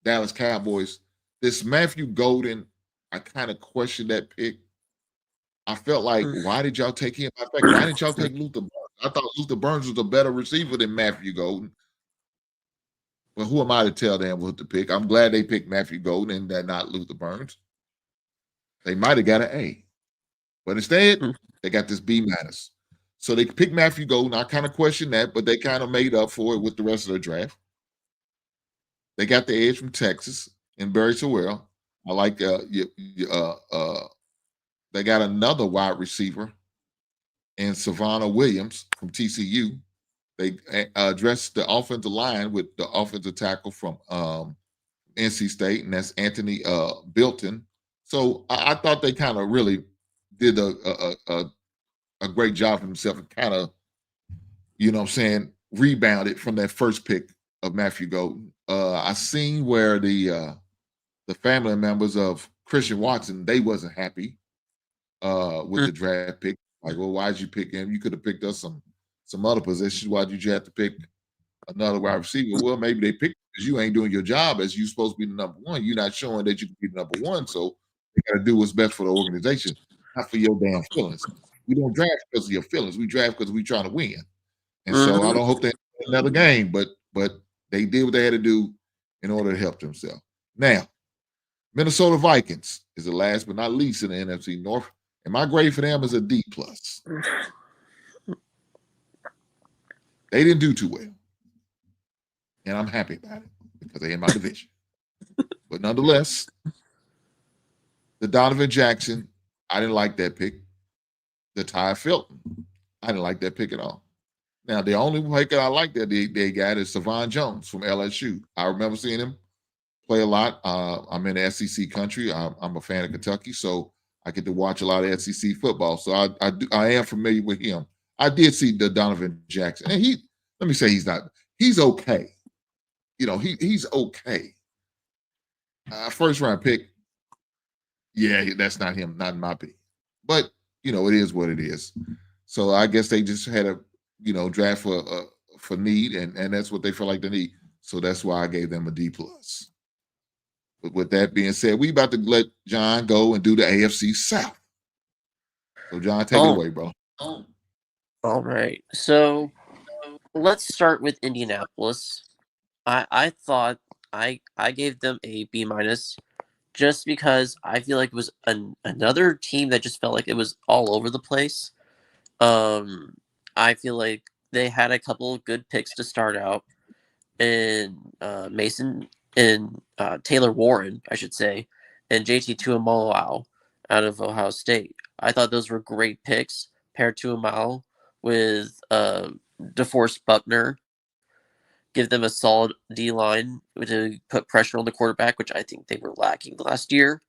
Dallas Cowboys. This Matthew Golden, I kind of questioned that pick. I felt like, why did y'all take him? In fact, why didn't y'all take Luther Burns? I thought Luther Burns was a better receiver than Matthew Golden. Well, who am I to tell them what to pick? I'm glad they picked Matthew Golden and that not Luther Burns. They might have got an A, but instead they got this B minus. So they picked Matthew Golden. I kind of question that, but they kind of made up for it with the rest of the draft. They got the edge from Texas and Barry Sewell. I like they got another wide receiver in Savannah Williams from TCU. They addressed the offensive line with the offensive tackle from NC State, and that's Anthony Bilton. So I thought they kind of really did a great job for themselves and kind of, you know what I'm saying, rebounded from that first pick of Matthew Golden. I seen where the family members of Christian Watson, they wasn't happy with the draft pick. Like, well, why did you pick him? You could have picked us some other positions. Why did you have to pick another wide receiver? Well, maybe they picked because you ain't doing your job as you supposed to be the number one. You're not showing that you can be the number one. So they got to do what's best for the organization, not for your damn feelings. We don't draft because of your feelings. We draft because we're trying to win. And so I don't hope they win another game, but they did what they had to do in order to help themselves. Now, Minnesota Vikings is the last but not least in the NFC North, and my grade for them is a D+. They didn't do too well, and I'm happy about it because they're in my division. But nonetheless, the Donovan Jackson, I didn't like that pick. The Ty Felton, I didn't like that pick at all. Now, the only pick that I like that they got is Savon Jones from LSU. I remember seeing him play a lot. I'm in the SEC country. I'm a fan of Kentucky, so I get to watch a lot of SEC football. So I am familiar with him. I did see the Donovan Jackson, and let me say he's okay. You know, he's okay. First round pick, yeah, that's not him, not in my pick. But you know, it is what it is. So I guess they just had a draft for need, and that's what they feel like they need. So that's why I gave them a D+. But with that being said, we about to let John go and do the AFC South. So John, take it away, bro. All right. So let's start with Indianapolis. I thought I gave them a B- just because I feel like it was another team that just felt like it was all over the place. I feel like they had a couple of good picks to start out, and Mason and Taylor Warren, I should say, and JT Tuimoloau out of Ohio State. I thought those were great picks. Paired Tuimoloau with DeForest Buckner, give them a solid D line to put pressure on the quarterback, which I think they were lacking last year.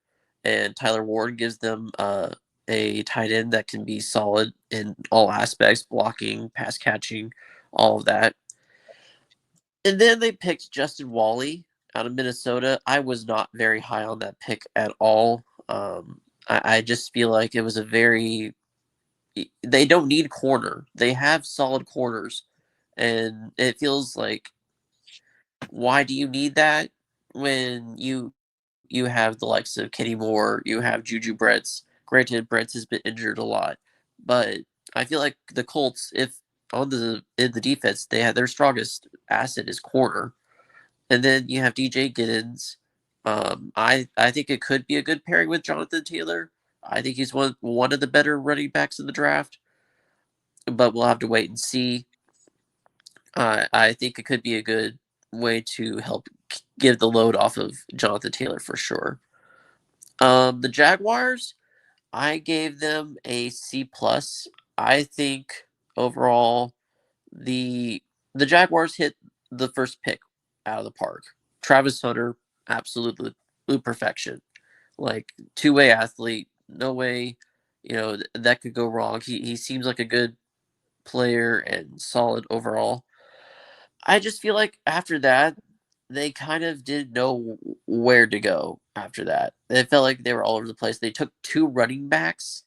And Tyler Ward gives them a tight end that can be solid in all aspects, blocking, pass catching, all of that. And then they picked Justin Wally out of Minnesota. I was not very high on that pick at all. I just feel like it was they don't need corner. They have solid corners. And it feels like, why do you need that when you have the likes of Kenny Moore, you have Juju Brents. Granted, Brents has been injured a lot, but I feel like the Colts, if in the defense, they have their strongest asset is corner, and then you have DJ Giddens. I think it could be a good pairing with Jonathan Taylor. I think he's one of the better running backs in the draft, but we'll have to wait and see. I think it could be a good way to help give the load off of Jonathan Taylor for sure. The Jaguars, I gave them a C+. I think overall the Jaguars hit the first pick out of the park. Travis Hunter, absolutely perfection. Like two-way athlete, no way, that could go wrong. He seems like a good player and solid overall. I just feel like after that, they kind of didn't know where to go after that. It felt like they were all over the place. They took two running backs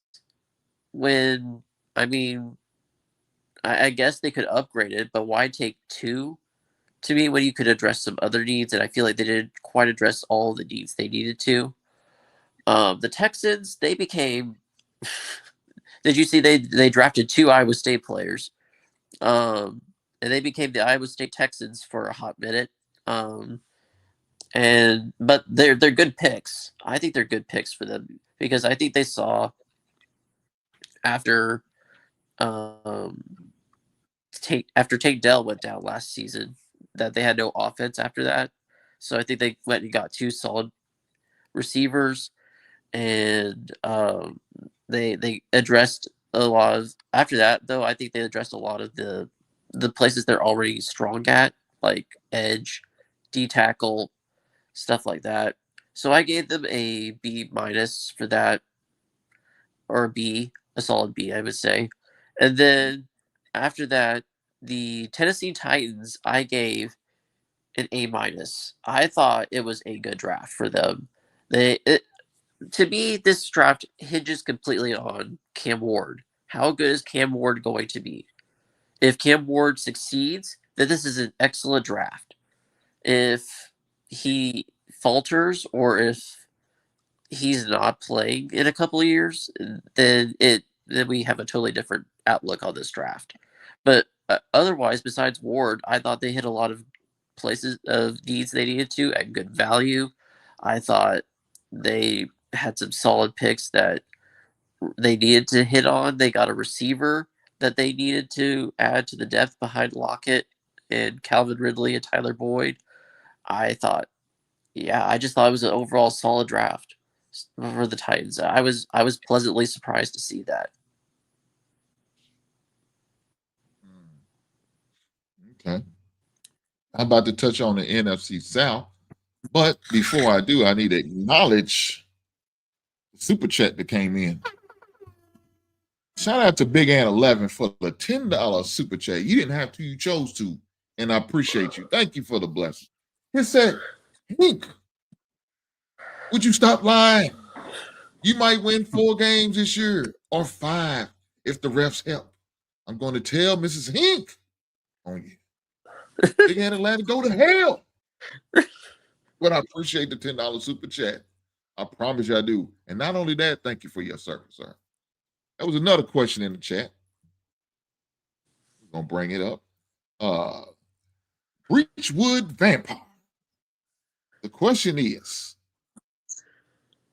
when, I mean, I guess they could upgrade it, but why take two? To me, when you could address some other needs, and I feel like they didn't quite address all the needs they needed to. The Texans, they became. Did you see they drafted two Iowa State players? And they became the Iowa State Texans for a hot minute. But they're good picks. I think they're good picks for them because I think they saw after Tank Dell went down last season that they had no offense after that. So I think they went and got 2 solid receivers, and they addressed a lot of after that. Though I think they addressed a lot of the places they're already strong at, like edge, D tackle, stuff like that. So I gave them a B minus for that, or a solid B, I would say. And then after that, the Tennessee Titans, I gave an A minus. I thought it was a good draft for them. To me, this draft hinges completely on Cam Ward. How good is Cam Ward going to be? If Cam Ward succeeds, then this is an excellent draft. If he falters or if he's not playing in a couple of years, then we have a totally different outlook on this draft. But otherwise, besides Ward, I thought they hit a lot of places of needs they needed to at good value. I thought they had some solid picks that they needed to hit on. They got a receiver that they needed to add to the depth behind Lockett and Calvin Ridley and Tyler Boyd. I just thought it was an overall solid draft for the Titans. I was pleasantly surprised to see that. Okay. I'm about to touch on the NFC South, but before I do, I need to acknowledge the super chat that came in. Shout out to Big Ann 11 for the $10 super chat. You didn't have to, you chose to, and I appreciate you. Thank you for the blessing. He said, Hank, would you stop lying? You might win 4 games this year or 5 if the refs help. I'm going to tell Mrs. Hink on you. Big Ann Atlanta, go to hell. But I appreciate the $10 super chat. I promise you I do. And not only that, thank you for your service, sir. That was another question in the chat. We're going to bring it up. Breachwood Vampire. The question is,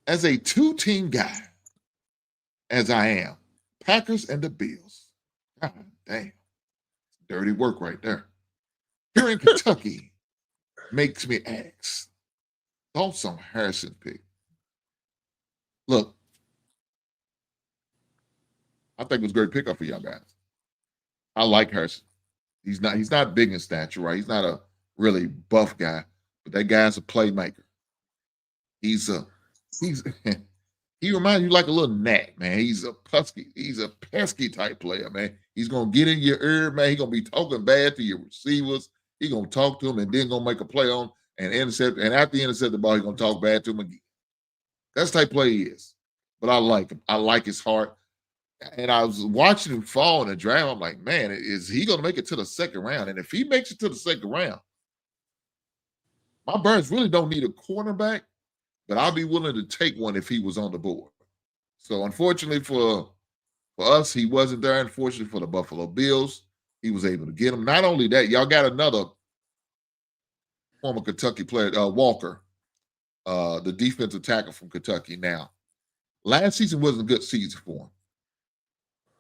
as a 2-team guy, as I am, Packers and the Bills. God damn. Dirty work right there. Here in Kentucky makes me ask, thoughts on Harrison pick? Look, I think it was a great pickup for y'all guys. I like Harrison. He's not big in stature, right? He's not a really buff guy, but that guy's a playmaker. He reminds you like a little gnat, man. He's a pesky type player, man. He's gonna get in your ear, man. He's gonna be talking bad to your receivers. He's gonna talk to them and then gonna make a play on and intercept. And after he intercept the ball, he's gonna talk bad to him again. That's the type of play he is. But I like him. I like his heart. And I was watching him fall in the draft. I'm like, man, is he going to make it to the second round? And if he makes it to the second round, my Birds really don't need a cornerback, but I'll be willing to take one if he was on the board. So unfortunately for us, he wasn't there. Unfortunately for the Buffalo Bills, he was able to get him. Not only that, y'all got another former Kentucky player, Walker, the defensive tackle from Kentucky now. Last season wasn't a good season for him.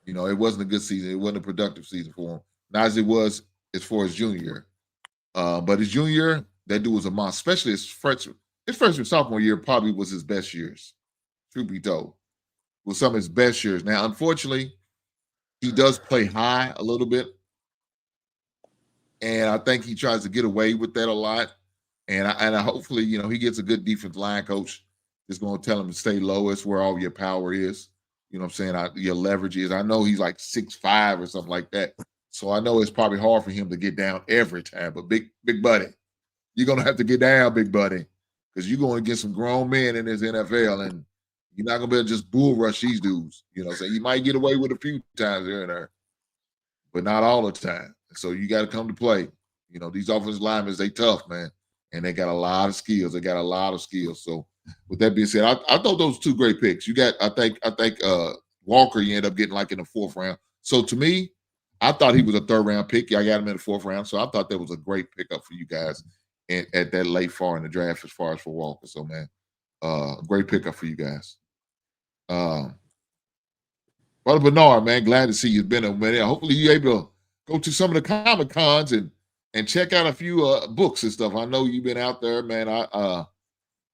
You know, it wasn't a good season. It wasn't a productive season for him. Not as it was as far as junior year. But his junior year, that dude was a monster, especially his freshman, sophomore year probably was his best years, truth be told. Was some of his best years. Now, unfortunately, he does play high a little bit. And I think he tries to get away with that a lot. And I hopefully, you know, he gets a good defensive line coach that's going to tell him to stay low. It's where all your power is. You know what I'm saying? Your leverage is. I know he's like 6'5" or something like that. So I know it's probably hard for him to get down every time. But big buddy, you're going to have to get down, big buddy, because you're going to get some grown men in this NFL, and you're not going to be able to just bull rush these dudes. You know what I'm saying? You might get away with a few times here and there, but not all the time. So you got to come to play. You know, these offensive linemen, they tough, man, and they got a lot of skills. So with that being said, I thought those 2 great picks. You got, I think Walker, you end up getting like in the 4th round. So to me, I thought he was a 3rd round pick. I got him in the 4th round. So I thought that was a great pickup for you guys at that late far in the draft as far as for Walker. So man, great pickup for you guys. Brother Bernard, man, glad to see you. It's been a minute. Hopefully you're able to go to some of the Comic Cons and check out a few books and stuff. I know you've been out there, man.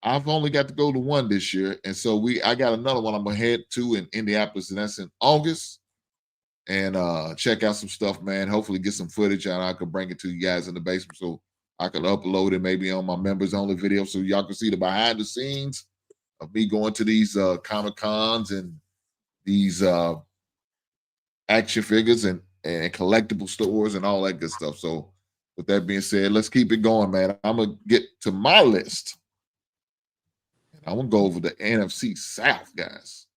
I've only got to go to one this year, and so I got another one I'm gonna head to in Indianapolis, and that's in August. And check out some stuff, man. Hopefully get some footage and I could bring it to you guys in the basement so I could upload it maybe on my members only video so y'all can see the behind the scenes of me going to these Comic Cons and these action figures and collectible stores and all that good stuff. So with that being said, let's keep it going, man. I'm gonna get to my list. And I'm gonna go over the NFC South, guys.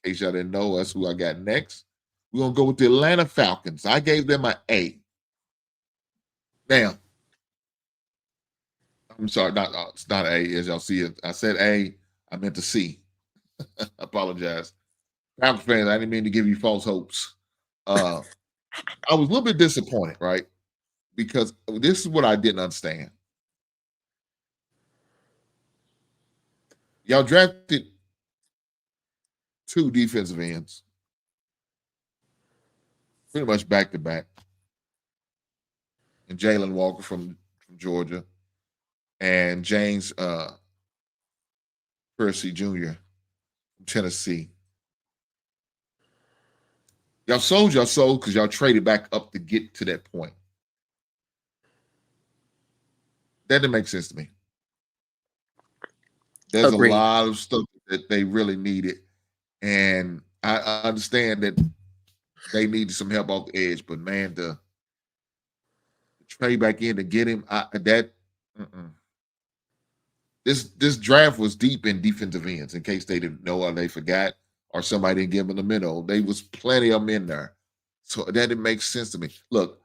In case y'all didn't know, that's who I got next. We're going to go with the Atlanta Falcons. I gave them an A. Now, I'm sorry, it's not A, as y'all see it. I said A, I meant to C. I apologize. Falcons fans, I didn't mean to give you false hopes. I was a little bit disappointed, right? Because this is what I didn't understand. Y'all drafted 2 defensive ends. Pretty much back to back. And Jalen Walker from Georgia. And James Percy Jr. from Tennessee. Y'all sold because y'all traded back up to get to that point. That didn't make sense to me. There's a lot of stuff that they really needed. And I understand that they needed some help off the edge, but man, the trade back in to get him, this draft was deep in defensive ends. In case they didn't know or they forgot, or somebody didn't give them the minnow, there was plenty of them in there. So that didn't make sense to me. Look,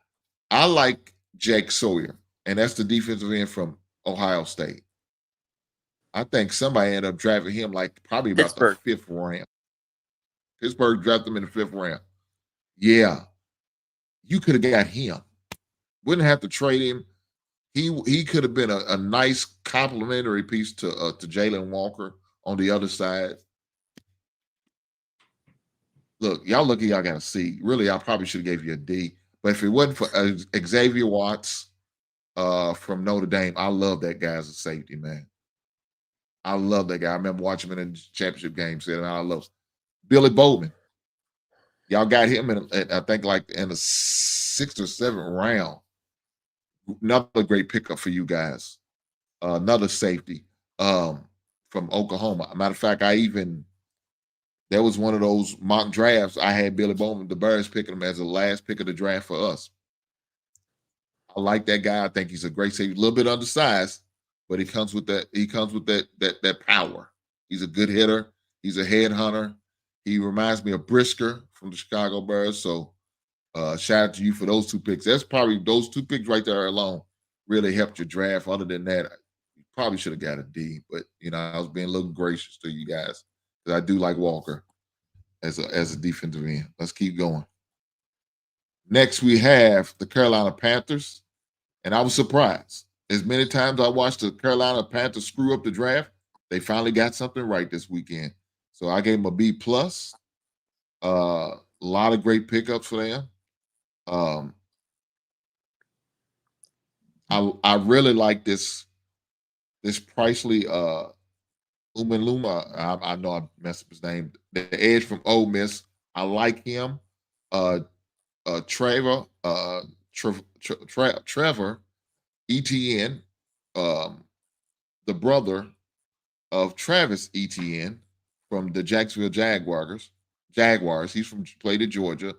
I like Jake Sawyer, and that's the defensive end from Ohio State. I think somebody ended up drafting him like probably about the 5th round. Pittsburgh drafted him in the 5th round. Yeah, you could have got him. Wouldn't have to trade him. He could have been a nice complimentary piece to Jalen Walker on the other side. Look, y'all got a C. Really, I probably should have gave you a D. But if it wasn't for Xavier Watts from Notre Dame, I love that guy as a safety, man. I love that guy. I remember watching him in the championship game. Said, I love Billy Bowman. Y'all got him in, I think, like in the 6th or 7th round. Another great pickup for you guys. Another safety from Oklahoma. Matter of fact, there was one of those mock drafts. I had Billy Bowman, the Bears, picking him as the last pick of the draft for us. I like that guy. I think he's a great safety. A little bit undersized, but he comes with that power. He's a good hitter. He's a headhunter. He reminds me of Brisker from the Chicago Bears. So shout out to you for those 2 picks. That's probably those 2 picks right there alone really helped your draft. Other than that, you probably should have got a D. But I was being a little gracious to you guys because I do like Walker as a defensive end. Let's keep going. Next, we have the Carolina Panthers, and I was surprised. As many times I watched the Carolina Panthers screw up the draft, they finally got something right this weekend. So I gave them a B+. A lot of great pickups for them. I really like this Pricely Umanluma. I know I messed up his name. The edge from Ole Miss. I like him. Trevor Etienne, the brother of Travis Etienne from the Jacksonville Jaguars. He's played at Georgia.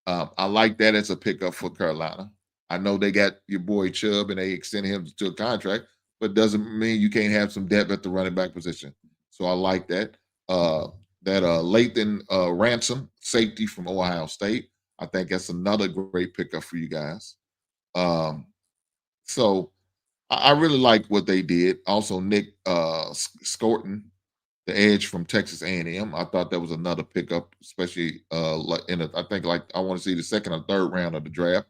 I like that as a pickup for Carolina. I know they got your boy Chubb and they extended him to a contract, but doesn't mean you can't have some depth at the running back position. So I like that. Lathan Ransom, safety from Ohio State. I think that's another great pickup for you guys. So I really like what they did. Also, Nick Scorton, the edge from Texas A&M. I thought that was another pickup, especially I want to see the 2nd or 3rd round of the draft.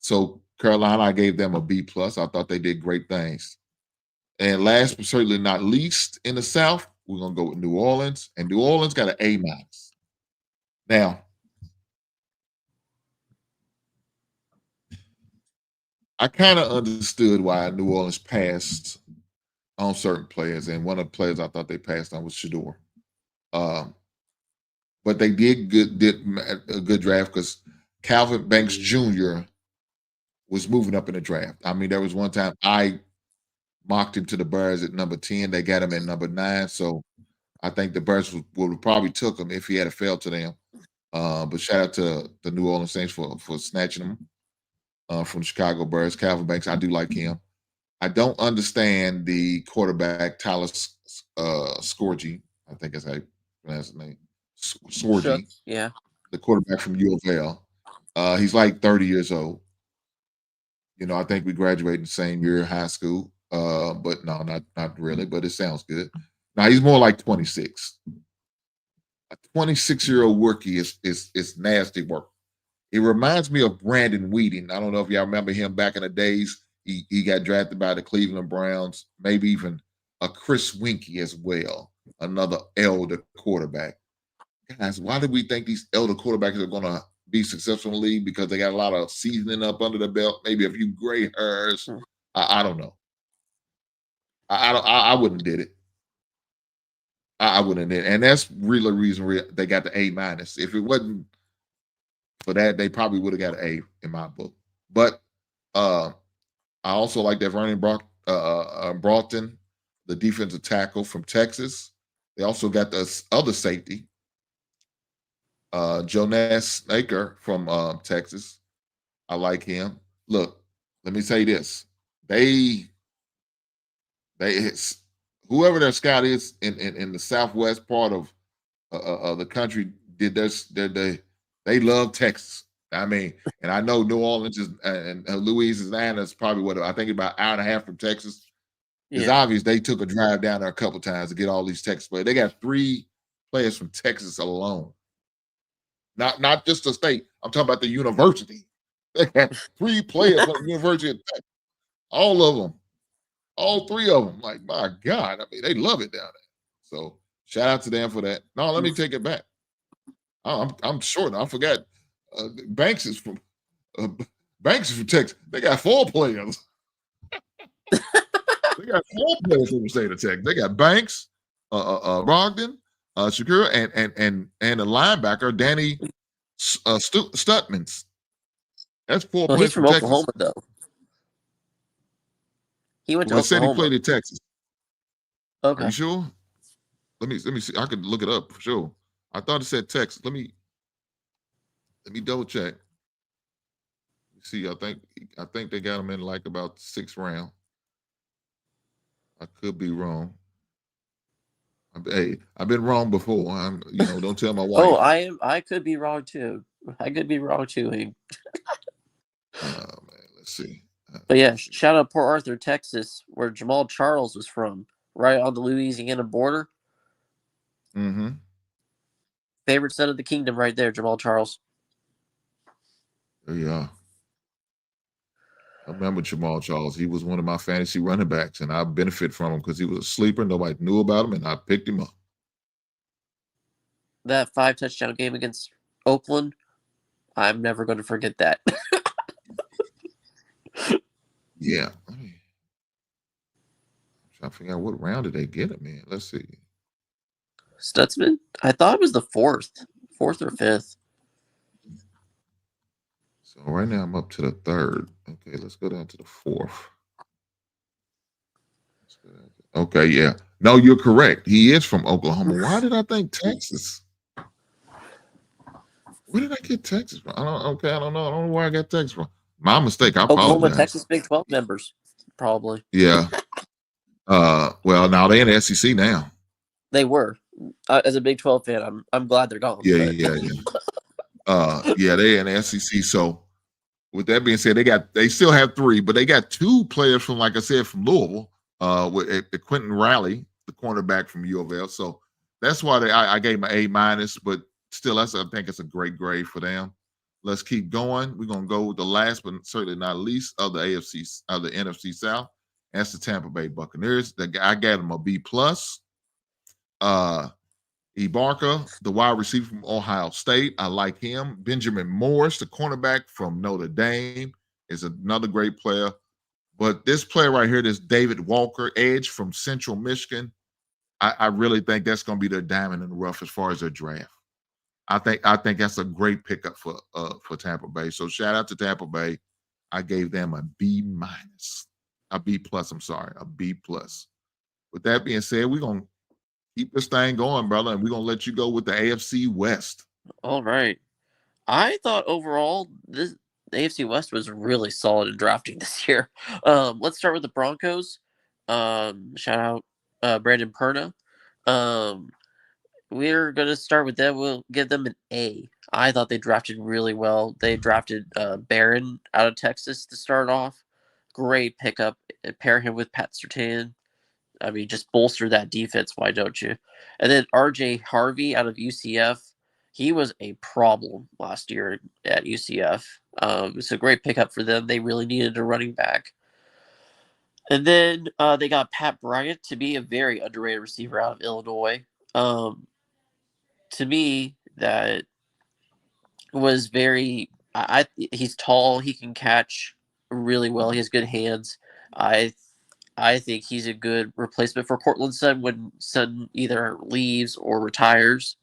So Carolina, I gave them a B+. I thought they did great things. And last but certainly not least, in the South, we're going to go with New Orleans. And New Orleans got an A-. Now, I kind of understood why New Orleans passed on certain players. And one of the players I thought they passed on was Shedeur. But they did a good draft because Calvin Banks Jr. was moving up in the draft. I mean, there was one time I mocked him to the Bears at number 10. They got him at number 9. So I think the Bears would have probably took him if he had fell to them. But shout out to the New Orleans Saints for snatching him from the Chicago Bears. Calvin Banks, I do like him. I don't understand the quarterback, Tyler Scorgi. I think that's how you pronounce his name. Scorgi. Yeah. The quarterback from U of L. He's like 30 years old. You know, I think we graduated the same year in high school. But no, not really, but it sounds good. Now he's more like 26. A 26-year-old rookie is nasty work. It reminds me of Brandon Weeden. I don't know if y'all remember him back in the days. He got drafted by the Cleveland Browns, maybe even a Chris Winkie as well, another elder quarterback. Guys, why do we think these elder quarterbacks are going to be successful in the league? Because they got a lot of seasoning up under the belt, maybe a few gray hairs. I don't know. I wouldn't did it. I wouldn't did it. And that's really the reason they got the A-. If it wasn't for that, they probably would have got an A in my book. But I also like that Vernon Broughton, the defensive tackle from Texas. They also got the other safety, Jonas Snaker from Texas. I like him. Look, let me say this. Whoever their scout is in the southwest part of the country did this. They love Texas. I mean, and I know New Orleans and Louisiana is probably what I think about an hour and a half from Texas. It's obvious they took a drive down there a couple times to get all these Texas players. They got 3 players from Texas alone. Not just the state. I'm talking about the university. They got 3 players from the University of Texas. All of them. All 3 of them. Like, my God. I mean, they love it down there. So shout out to them for that. No, let me take it back. I'm short. I forgot. Banks is from Texas. They got 4 players. They got 4 players from the state of Texas. They got Banks, Brogdon, Shakur, and the linebacker Danny Stutmans. That's 4 players he's from Texas. Oklahoma, though. He went to Oklahoma. Oklahoma. Said he played in Texas. Okay. Are you sure? Let me see. I could look it up for sure. I thought it said Texas. Let me double check. See, I think they got him in like about 6th round. I could be wrong. I've been wrong before. Don't tell my wife. I could be wrong too. I could be wrong too. Man, let's see. But yeah, shout out Port Arthur, Texas, where Jamal Charles was from, right on the Louisiana border. Mm-hmm. Favorite son of the kingdom, right there, Jamal Charles. Yeah. I remember Jamal Charles. He was one of my fantasy running backs, and I benefit from him because he was a sleeper. Nobody knew about him, and I picked him up. That 5-touchdown game against Oakland, I'm never going to forget that. Yeah. I'm trying to figure out what round did they get him in. Let's see. Stutzman? I thought it was the 4th or 5th. So right now I'm up to the 3rd. Okay, let's go down to the 4th. Okay, yeah. No, you're correct. He is from Oklahoma. Why did I think Texas? Where did I get Texas from? I don't know. I don't know where I got Texas from. My mistake. I apologize. Oklahoma, Texas, Big 12 members, probably. Yeah. Well, now they're in the SEC now. They were. As a Big 12 fan, I'm glad they're gone. Yeah. They're in the SEC. So with that being said, they still have 3, but they got 2 players from, like I said, from Louisville, with Quentin Riley, the cornerback from U of L. So that's why I gave him an A-, but still, I think it's a great grade for them. Let's keep going. We're gonna go with the last but certainly not least of the NFC South. That's the Tampa Bay Buccaneers. I gave them a B plus. Ibarka, the wide receiver from Ohio State. I like him. Benjamin Morris, the cornerback from Notre Dame, is another great player. But this player right here, this David Walker, edge from Central Michigan, I really think that's going to be their diamond in the rough as far as their draft. I think that's a great pickup for Tampa Bay. So shout out to Tampa Bay. I gave them a B minus, a B plus. I'm sorry, a B plus. With that being said, we're gonna keep this thing going, brother, and we're gonna let you go with the AFC West. All right. I thought overall the AFC West was really solid in drafting this year. Let's start with the Broncos. Shout out Brandon Perna. We're gonna start with them. We'll give them an A. I thought they drafted really well. They drafted Barron out of Texas to start off. Great pickup. Pair him with Pat Surtain. I mean, just bolster that defense. Why don't you? And then R.J. Harvey out of UCF. He was a problem last year at UCF. It's a great pickup for them. They really needed a running back. And then they got Pat Bryant to be a very underrated receiver out of Illinois. To me, that was very. He's tall. He can catch really well. He has good hands. I think he's a good replacement for Cortland Sutton when Sutton either leaves or retires.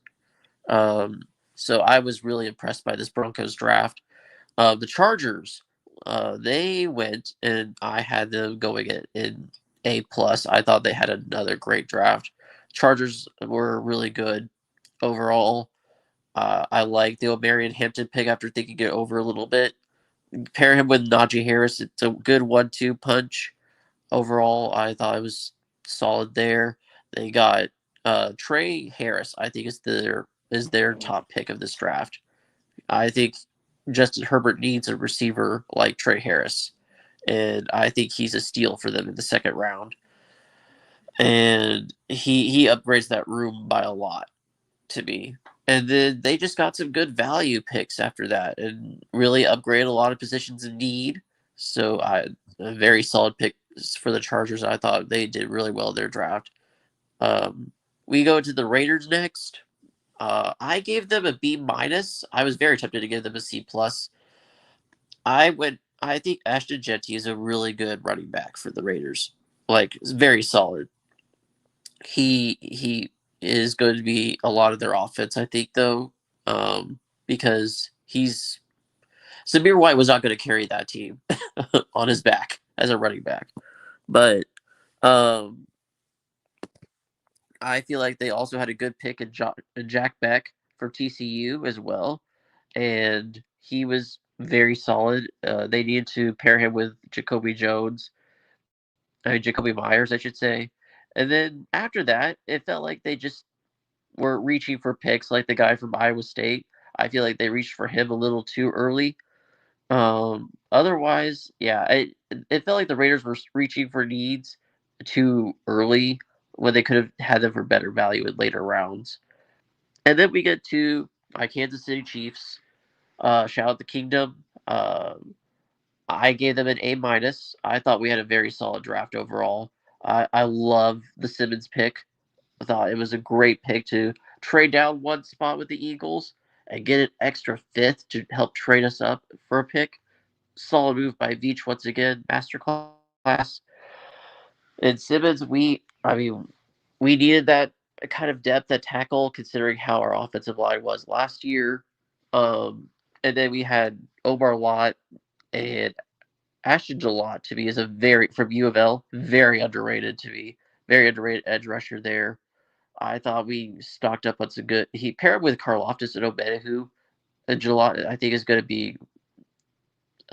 So I was really impressed by this Broncos draft. The Chargers, they went, and I had them going in A plus. I thought they had another great draft. Chargers were really good overall. I like the O'Marion Hampton pick after thinking it over a little bit. Pair him with Najee Harris. It's a good 1-2 punch. Overall, I thought it was solid there. They got Trey Harris. I think is their top pick of this draft. I think Justin Herbert needs a receiver like Trey Harris, and I think he's a steal for them in the second round. And he upgrades that room by a lot to me. And then they just got some good value picks after that, and really upgrade a lot of positions in need. So a very solid pick for the Chargers. I thought they did really well in their draft. We go to the Raiders next. I gave them a B minus. I was very tempted to give them a C plus. I think Ashton Jeanty is a really good running back for the Raiders. Like, very solid. He is going to be a lot of their offense, I think, though, because Samir White was not going to carry that team on his back as a running back. But I feel like they also had a good pick in Jack Beck from TCU as well. And he was very solid. They needed to pair him with Jacoby Myers, I should say. And then after that, it felt like they just were reaching for picks like the guy from Iowa State. I feel like they reached for him a little too early. Otherwise, yeah, it felt like the Raiders were reaching for needs too early when they could have had them for better value in later rounds. And then we get to my Kansas City Chiefs. Shout out the Kingdom. I gave them an A minus. I thought we had a very solid draft overall. I love the Simmons pick. I thought it was a great pick to trade down one spot with the Eagles and get an extra fifth to help trade us up for a pick. Solid move by Veach once again, masterclass. And Simmons, we needed that kind of depth at tackle considering how our offensive line was last year. And then we had Omar Lott and Ashton Jalott to me is from U of L, very underrated to me. Very underrated edge rusher there. I thought we stocked up on some good. He paired with Karlaftis and Omenahu. And Jalott, I think, is going to be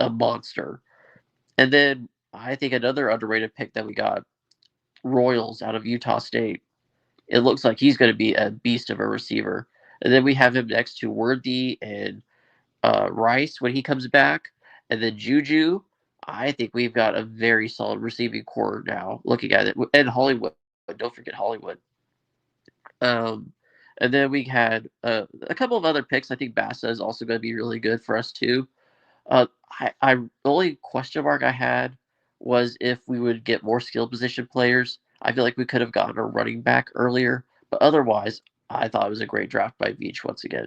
a monster. And then I think another underrated pick that we got, Royals out of Utah State. It looks like he's going to be a beast of a receiver. And then we have him next to Worthy and Rice when he comes back. And then Juju. I think we've got a very solid receiving core now, looking at it. And Hollywood. Don't forget Hollywood. And And then we had a couple of other picks. I think Bassa is also going to be really good for us too. The only question mark I had was if we would get more skill position players. I feel like we could have gotten a running back earlier, but otherwise, I thought it was a great draft by Veach once again.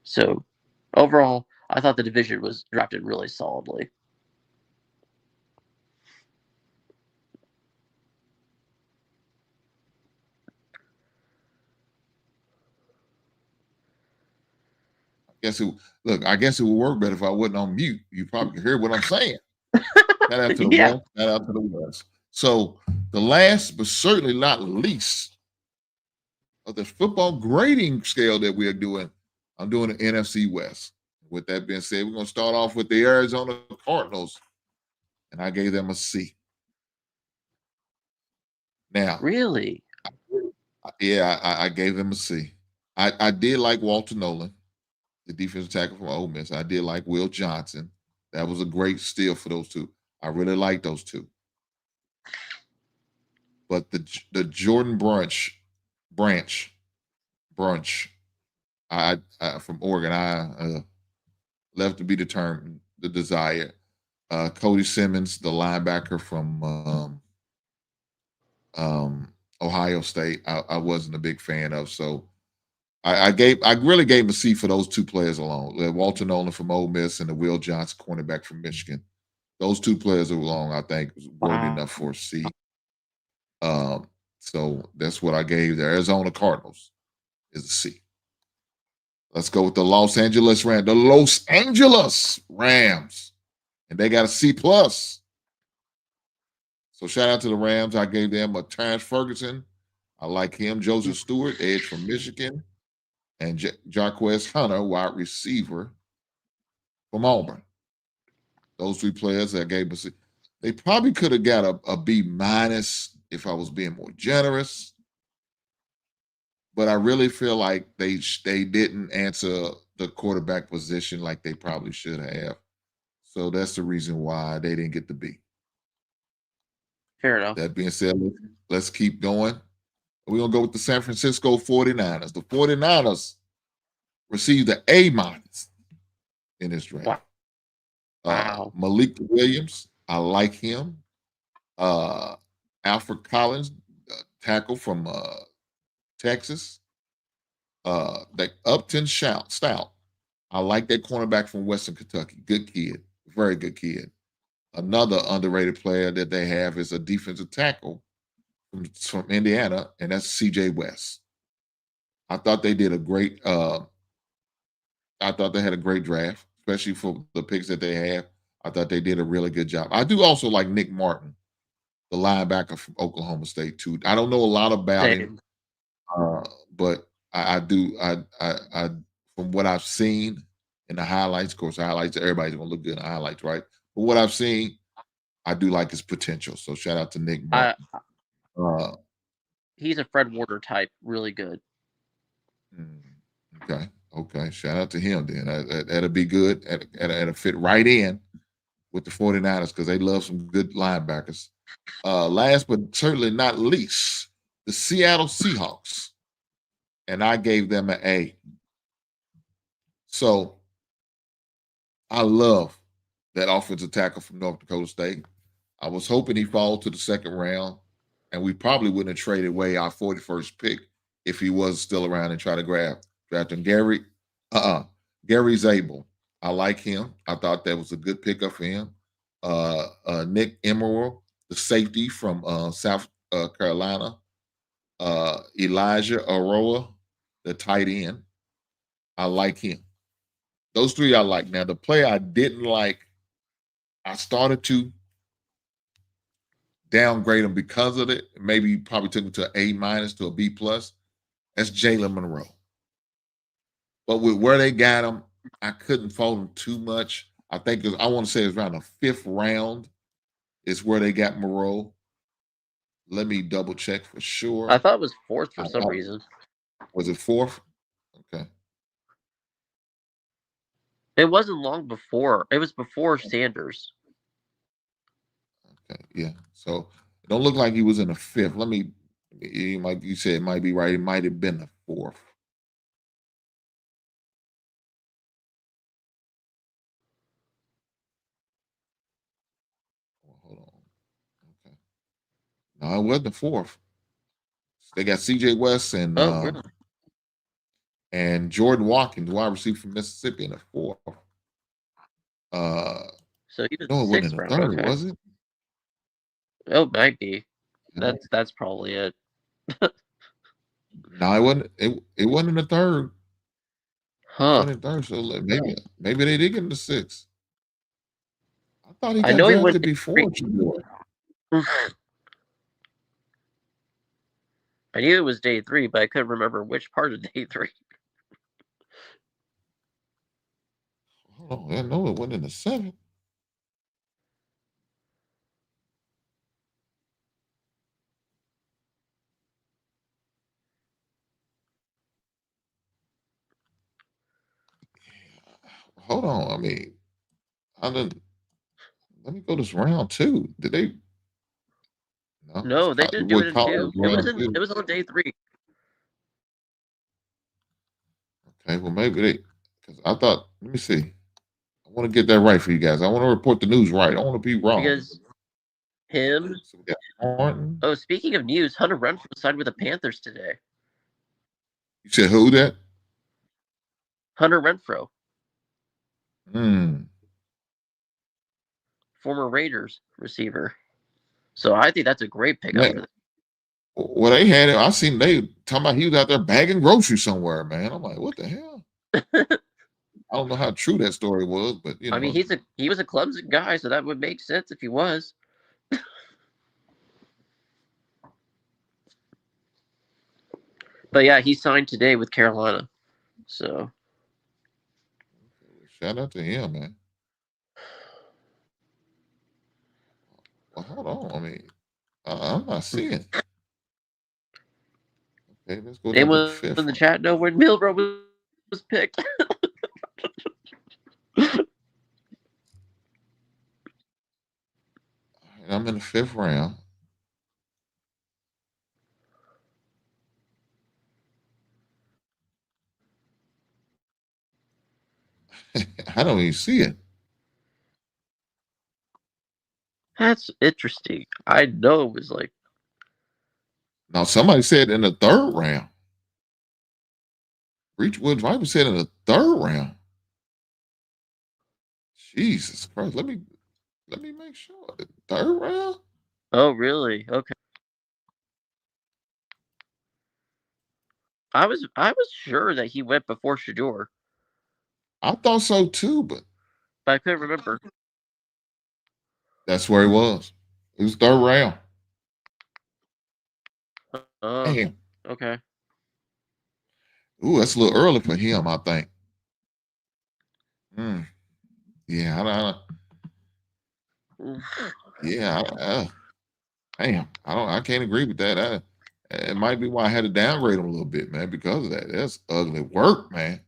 So overall, I thought the division was drafted really solidly. I guess it would work better if I wasn't on mute. You probably could hear what I'm saying. Shout out to the Yeah. West. Shout out to the West. So the last, but certainly not least, of the football grading scale that we are doing, I'm doing the NFC West. With that being said, we're going to start off with the Arizona Cardinals, and I gave them a C. Now, Really? yeah, I gave them a C. I did like Walter Nolan, the defensive tackle from Ole Miss. I did like Will Johnson. That was a great steal for those two. I really like those two. But the Jordan branch, I from Oregon, I left to be determined. The desire. Cody Simmons, the linebacker from Ohio State, I wasn't a big fan of. So I really gave him a C for those two players alone. Walter Nolan from Ole Miss and the Will Johnson cornerback from Michigan. Those two players alone, I think, was worthy enough for a C. So that's what I gave the Arizona Cardinals is a C. Let's go with the Los Angeles Rams. The Los Angeles Rams. And they got a C+. So shout out to the Rams. I gave them a Terrence Ferguson. I like him. Joseph Stewart, edge from Michigan. And Jarquez Hunter, wide receiver from Auburn. Those three players I gave a C. They probably could have got a B- if I was being more generous. But I really feel like they didn't answer the quarterback position like they probably should have. So that's the reason why they didn't get the B. Fair enough. That being said, let's keep going. We're going to go with the San Francisco 49ers. The 49ers received the A- in this draft. Wow. Malik Williams, I like him. Alfred Collins, tackle from Texas. That Upton Stout. I like that cornerback from Western Kentucky. Good kid. Very good kid. Another underrated player that they have is a defensive tackle from Indiana, and that's CJ West. I thought they did a great I thought they had a great draft, especially for the picks that they have. I thought they did a really good job. I do also like Nick Martin, the linebacker from Oklahoma State, too. I don't know a lot about him, but I do. I from what I've seen in the highlights, of course, highlights, everybody's going to look good in the highlights, right? But what I've seen, I do like his potential. So shout out to Nick Martin. He's a Fred Warner type, really good. Okay. Shout out to him then. That'll be good. That'll fit right in with the 49ers because they love some good linebackers. Last but certainly not least, the Seattle Seahawks. And I gave them an A. So I love that offensive tackle from North Dakota State. I was hoping he fall to the second round, and we probably wouldn't have traded away our 41st pick if he was still around and try to draft him. Gary Zabel. I like him. I thought that was a good pickup for him. Nick Emerald, the safety from South Carolina. Elijah Aroa, the tight end. I like him. Those three I like. Now, the player I didn't like, I started to downgrade him because of it. Maybe probably took him to an A- to a B+. That's Jalen Monroe. But with where they got him, I couldn't fault him too much. I think I want to say it's around the 5th round is where they got Monroe. Let me double check for sure. I thought it was 4th for some reason. Was it 4th? Okay. It wasn't long before. It was before Sanders. Okay, yeah. So it don't look like he was in the 5th. You said it might be right. It might have been the 4th. No, it wasn't the fourth. They got C.J. West really? and Jordan Watkins, wide receiver from Mississippi, in the fourth. So he was No, it wasn't in sixth the round. third, Okay. was it? Oh, it might be. That's probably it. No, it wasn't. It wasn't in the third. Huh. Wasn't in the third. So maybe they did get in the sixth. I thought he I got know he went drafted before Shedeur. I knew it was day 3, but I couldn't remember which part of day 3. Hold on, I know it wasn't in the seventh. Hold on, I mean, I didn't. Let me go this round 2. Did they? No, No, they didn't do it in 2. It was on day 3. Okay, well maybe they. Because I thought. Let me see. I want to get that right for you guys. I want to report the news right. I don't want to be wrong. Because him. So we got Martin. Oh, speaking of news, Hunter Renfrow signed with the Panthers today. You said who that? Hunter Renfrow. Hmm. Former Raiders receiver. So I think that's a great pickup for them. Well, they had it. I seen they talking about he was out there bagging groceries somewhere, man. I'm like, what the hell? I don't know how true that story was, but you know. I mean, he was a Clemson guy, so that would make sense if he was. But yeah, he signed today with Carolina. So shout out to him, man. Well, hold on. I mean, I'm not seeing. Okay, let's go down to the fifth. In the chat know when Milbro was picked. I'm in the 5th round. I don't even see it. That's interesting. I know it was like. Now, somebody said in the 3rd round. Reachwood Viper said in the 3rd round. Jesus Christ. Let me make sure. The 3rd round? Oh, really? Okay. I was sure that he went before Shedeur. I thought so too, but I couldn't remember. That's where he was. It was 3rd round. Damn. Okay. Ooh, that's a little early for him, I think. Yeah, I can't agree with that. It might be why I had to downgrade him a little bit, man, because of that. That's ugly work, man.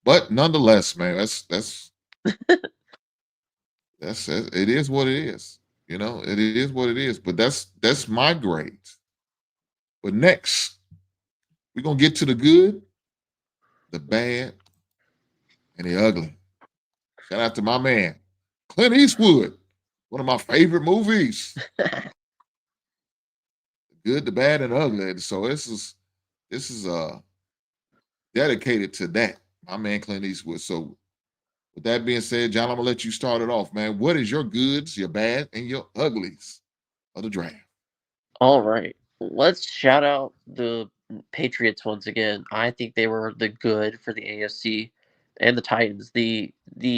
But nonetheless, man, that's it is what it is. You know, it is what it is. But that's my grade. But next, we're gonna get to the good, the bad, and the ugly. Shout out to my man, Clint Eastwood, one of my favorite movies. Good, the bad, and ugly. So this is dedicated to that, my man Clint Eastwood. So with that being said, John, I'm gonna let you start it off, man. What is your goods, your bad, and your uglies of the draft? All right. Let's shout out the Patriots once again. I think they were the good for the AFC, and the Titans. The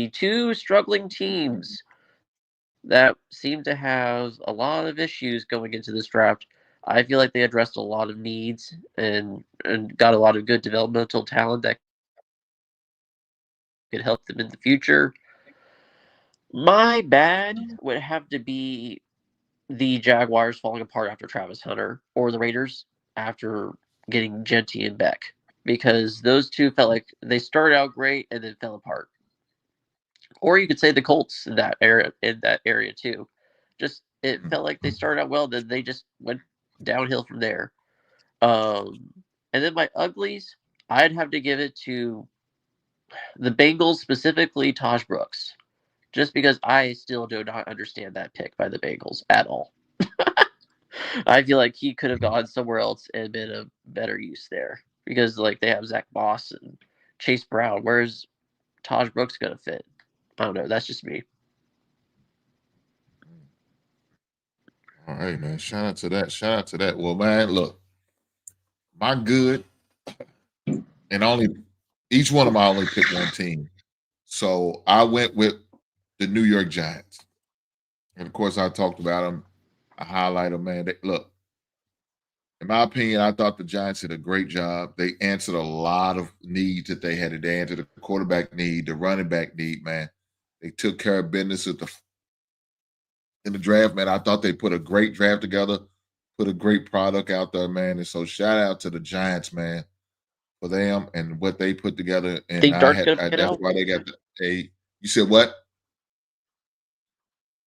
2 struggling teams that seem to have a lot of issues going into this draft. I feel like they addressed a lot of needs and got a lot of good developmental talent that could help them in the future. My bad would have to be the Jaguars falling apart after Travis Hunter, or the Raiders after getting Genty and Beck, because those 2 felt like they started out great and then fell apart. Or you could say the Colts in that area too. Just it felt like they started out well, then they just went downhill from there. And then my uglies, I'd have to give it to the Bengals, specifically Taj Brooks, just because I still do not understand that pick by the Bengals at all. I feel like he could have gone somewhere else and been a better use there because like they have Zach Moss and Chase Brown. Where's Taj Brooks gonna fit? I don't know. That's just me. All right, man. Shout out to that. Shout out to that. Well, man, look, my good, and only each one of my only picked one team. So I went with the New York Giants. And of course, I talked about them. I highlight them, man. Look, in my opinion, I thought the Giants did a great job. They answered a lot of needs that they had. They answered the quarterback need, the running back need, man. They took care of business in the draft, man. I thought they put a great draft together, put a great product out there, man. And so shout out to the Giants, man, for them and what they put together. And Think Dart's gonna pan that's out? why they got you said what?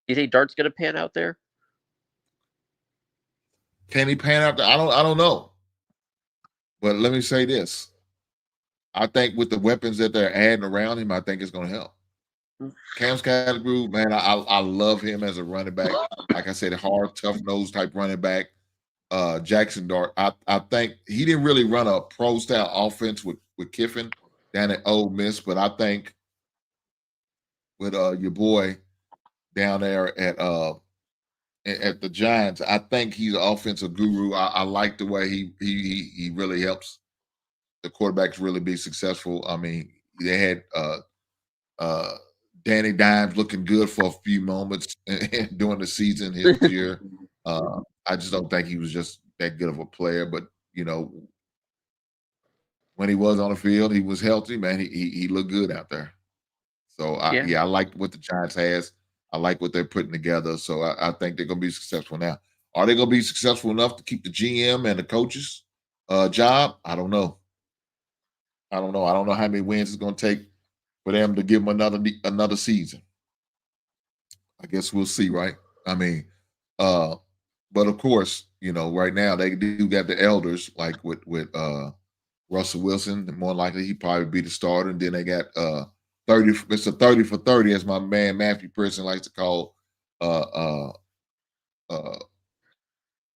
You think Dart's gonna pan out there? Can he pan out? I don't know. But let me say this. I think with the weapons that they're adding around him, I think it's going to help. Cam Scattergroove, man, I love him as a running back. Like I said, hard, tough nose type running back. Jackson Dart, I think he didn't really run a pro style offense with Kiffin down at Ole Miss, but I think with your boy down there at the Giants, I think he's an offensive guru. I like the way he really helps the quarterbacks really be successful. I mean, they had Danny Dimes looking good for a few moments during the season his year. I just don't think he was just that good of a player. But, you know, when he was on the field, he was healthy, man. He looked good out there. So, I like what the Giants has. I like what they're putting together. So, I think they're going to be successful. Now, are they going to be successful enough to keep the GM and the coaches job? I don't know. I don't know how many wins it's going to take for them to give them another season. I guess we'll see, right? I mean, but of course, you know, right now they do got the elders like with Russell Wilson. And more likely he'd probably be the starter. And then they got 30. It's a 30 for 30, as my man Matthew Pearson likes to call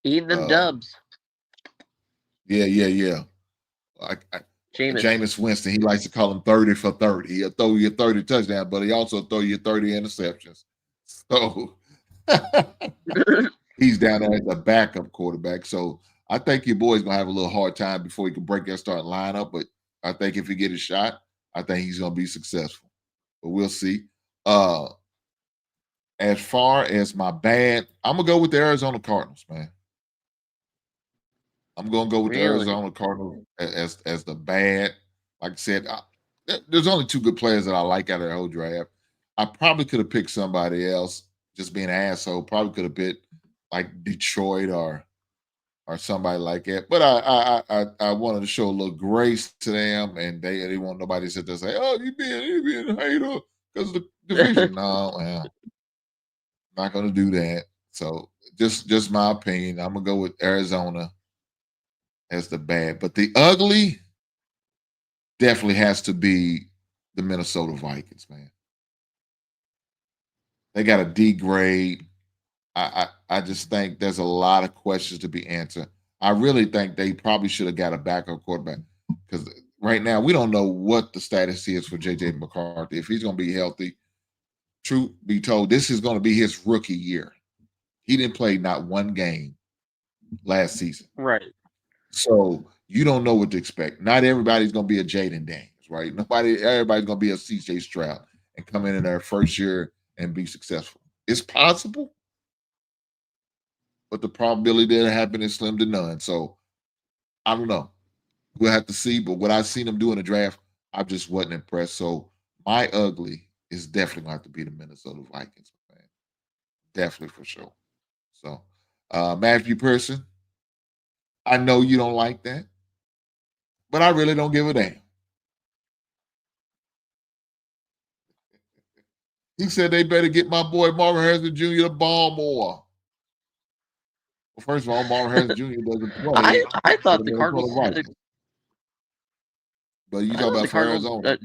eating them dubs. Yeah. Jameis Winston, he likes to call him 30 for 30. He'll throw you 30 touchdowns, but he also throw you 30 interceptions. So he's down there as a backup quarterback. So I think your boy's gonna have a little hard time before he can break that starting lineup. But I think if he get a shot, I think he's gonna be successful. But we'll see. As far as my bad, I'm gonna go with the Arizona Cardinals, man. I'm gonna go with the Arizona Cardinals as the bad. Like I said, there's only two good players that I like out of the whole draft. I probably could have picked somebody else, just being an asshole. Probably could have picked like Detroit or somebody like that. But I wanted to show a little grace to them, and they didn't want nobody to sit there and say, "Oh, you being a hater because of the division." No, man, not gonna do that. So just my opinion. I'm gonna go with Arizona as the bad, but the ugly definitely has to be the Minnesota Vikings, man. They got a D grade. I just think there's a lot of questions to be answered. I really think they probably should have got a backup quarterback because right now we don't know what the status is for JJ McCarthy. If he's going to be healthy, truth be told, this is going to be his rookie year. He didn't play not one game last season. Right. So you don't know what to expect. Not everybody's going to be a Jaden Daniels, right? Everybody's going to be a CJ Stroud and come in their first year and be successful. It's possible, but the probability that it happen is slim to none. So I don't know. We'll have to see. But what I've seen them do in the draft, I just wasn't impressed. So my ugly is definitely going to have to be the Minnesota Vikings, man. Definitely for sure. So Matthew Pearson, I know you don't like that, but I really don't give a damn. He said they better get my boy Marvin Harrison Jr. the ball more. Well, first of all, Marvin Harrison Jr. doesn't play. I thought the Cardinals had but you talk about for Arizona.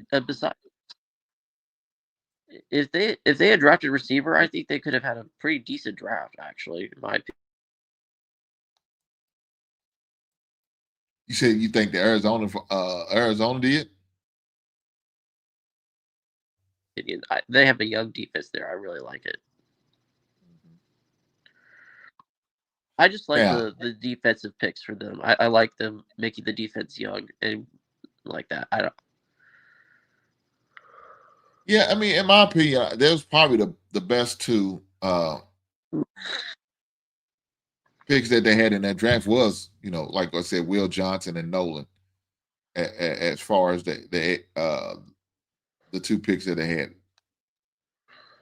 If they had drafted receiver, I think they could have had a pretty decent draft, actually, in my opinion. You said you think the Arizona did? They have a young defense there. I really like it. I just like Now, the defensive picks for them. I like them making the defense young and like that. I don't. yeah, I mean, in my opinion, there's probably the best two picks that they had in that draft was, like I said, Will Johnson and Nolan. As far as the two picks that they had,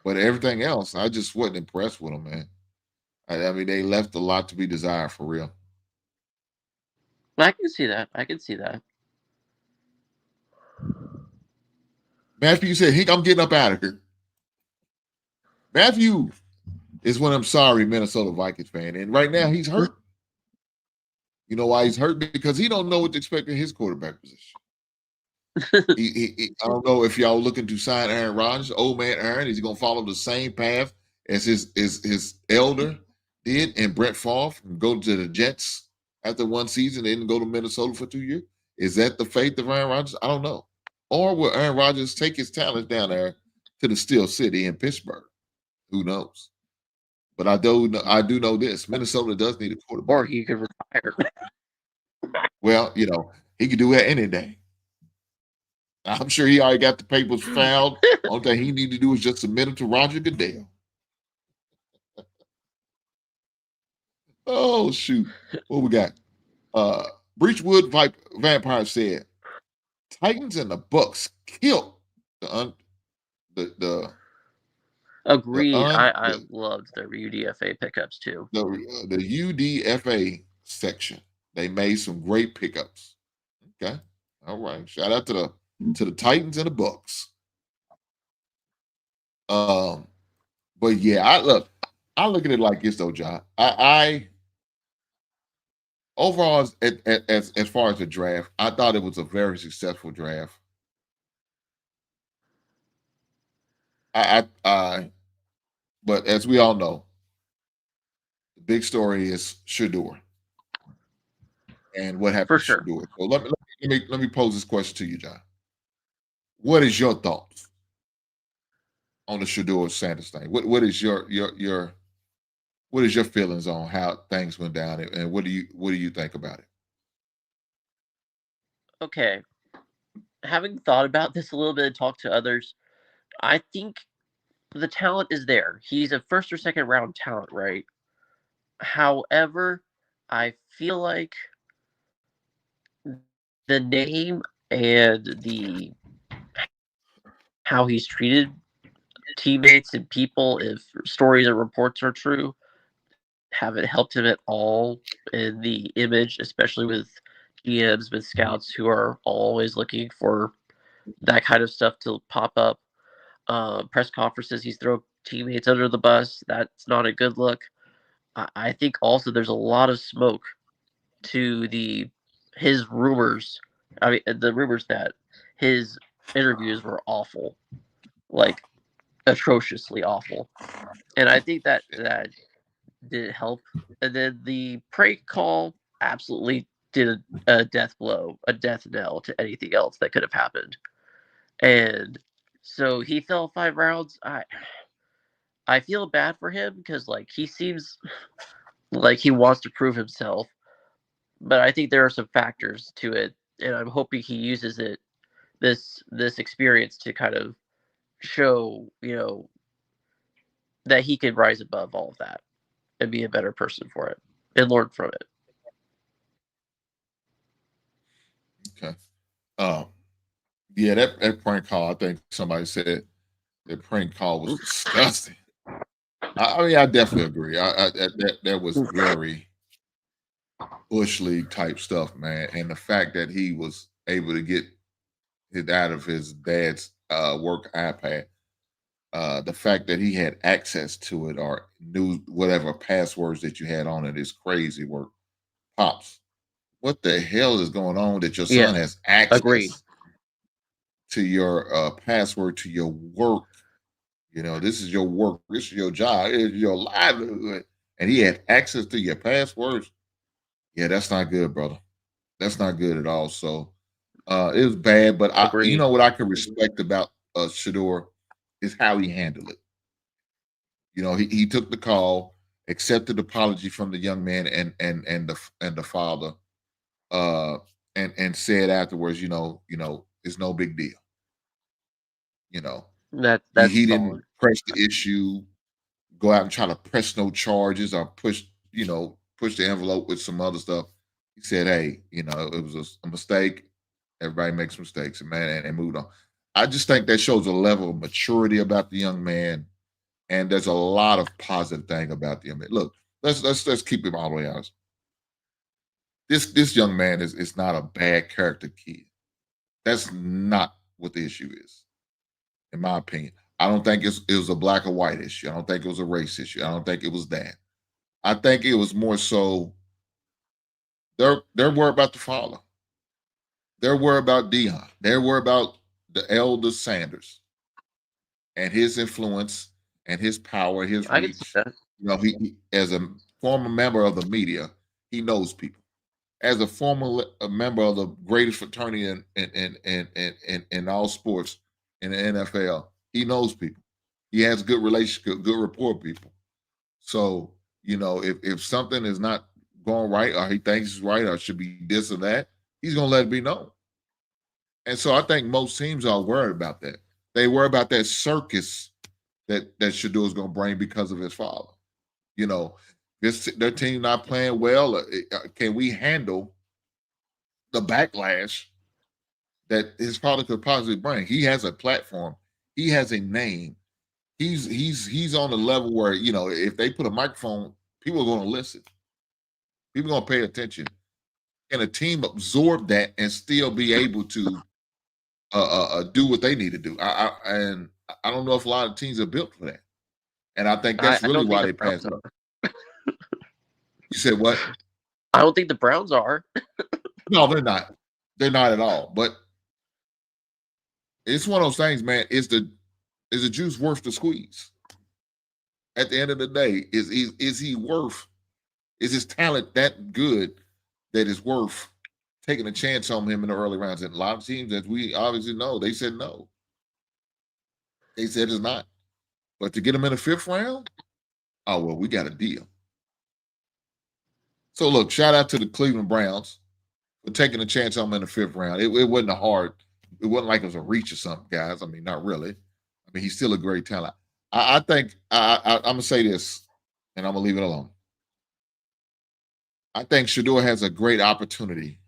but everything else, I just wasn't impressed with them, man. I mean, they left a lot to be desired for real. I can see that. I can see that. Matthew said, "Hink, I'm getting up out of here." Matthew is one of them sorry Minnesota Vikings fan, and right now he's hurt. You know why he's hurt? Because he don't know what to expect in his quarterback position. I don't know if y'all looking to sign Aaron Rodgers, old man Aaron. Is he gonna follow the same path as his elder did and Brett Favre and go to the Jets after one season and then go to Minnesota for 2 years? Is that the fate of Aaron Rodgers? I don't know. Or will Aaron Rodgers take his talents down there to the Steel City in Pittsburgh? Who knows? But I do know this: Minnesota does need a quarterback. Or he could retire. Well, he could do that any day. I'm sure he already got the papers filed. Only thing he need to do is just submit them to Roger Goodell. Oh, shoot. What we got? Breachwood Vampire said, Titans and the Bucks killed the Agreed. I loved their UDFA pickups too. The UDFA section. They made some great pickups. Okay. All right. Shout out to the Titans and the Bucks. But yeah, I look at it like this though, John. I overall as far as the draft, I thought it was a very successful draft. But as we all know, the big story is Shedeur and what happened to Shedeur. So let me pose this question to you, John. What is your thoughts on the Shedeur Sanders thing? What is your feelings on how things went down, and what do you think about it? Okay, having thought about this a little bit and talked to others, I think the talent is there. He's a first or second round talent, right? However, I feel like the name and how he's treated teammates and people, if stories and reports are true, haven't helped him at all in the image, especially with GMs, with scouts who are always looking for that kind of stuff to pop up. Press conferences, he's thrown teammates under the bus. That's not a good look. I think also there's a lot of smoke to his rumors. I mean, the rumors that his interviews were awful, like atrociously awful, and I think that didn't help. And then the prank call absolutely did a death blow, a death knell to anything else that could have happened. And so he fell 5 rounds. I feel bad for him because he seems like he wants to prove himself, but I think there are some factors to it, and I'm hoping he uses this experience to kind of show that he could rise above all of that and be a better person for it and learn from it. Okay. Yeah, that prank call, I think somebody said that prank call was disgusting. I mean, I definitely agree. That was very Bush League type stuff, man. And the fact that he was able to get it out of his dad's work iPad, the fact that he had access to it or knew whatever passwords that you had on it is crazy work. Pops, what the hell is going on that your son has access to your password to your work? This is your work. This is your job. It's your livelihood. And he had access to your passwords. Yeah, that's not good, brother. That's not good at all. So it was bad, but you know what I can respect about Shedeur is how he handled it. You know, he took the call, accepted apology from the young man and the father, uh, and said afterwards, it's no big deal. You know, he didn't press the issue, go out and try to press no charges or push the envelope with some other stuff. He said, "Hey, it was a mistake. Everybody makes mistakes, and moved on." I just think that shows a level of maturity about the young man, and there's a lot of positive thing about the young man. Look, let's keep him all the way honest. This young man is not a bad character kid. That's not what the issue is, in my opinion. I don't think it was a black or white issue. I don't think it was a race issue. I don't think it was that. I think it was more so they're worried about the father. They're worried about Dion. They're worried about the elder Sanders and his influence and his power, his reach. He as a former member of the media, he knows people. As a former member of the greatest fraternity in all sports in the NFL, he knows people. He has good relationship, good rapport with people. So, if something is not going right or he thinks it's right or should be this or that, he's going to let it be known. And so I think most teams are worried about that. They worry about that circus that Shedeur is going to bring because of his father. Their team not playing well. Can we handle the backlash that his father could possibly bring? He has a platform. He has a name. He's on a level where, if they put a microphone, people are going to listen. People are going to pay attention. Can a team absorb that and still be able to do what they need to do? And I don't know if a lot of teams are built for that. And I think that's really why they passed up. You said what? I don't think the Browns are. No, they're not. They're not at all. But it's one of those things, man. Is the juice worth the squeeze? At the end of the day, is he worth? Is his talent that good that is worth taking a chance on him in the early rounds? And a lot of teams, as we obviously know, they said no. They said it's not. But to get him in the 5th round, oh well, we got a deal. So look, shout out to the Cleveland Browns for taking a chance on him in the 5th round. It wasn't it wasn't like it was a reach or something, guys. I mean, not really. I mean, he's still a great talent. I think I'm gonna say this, and I'm gonna leave it alone. I think Shedeur has a great opportunity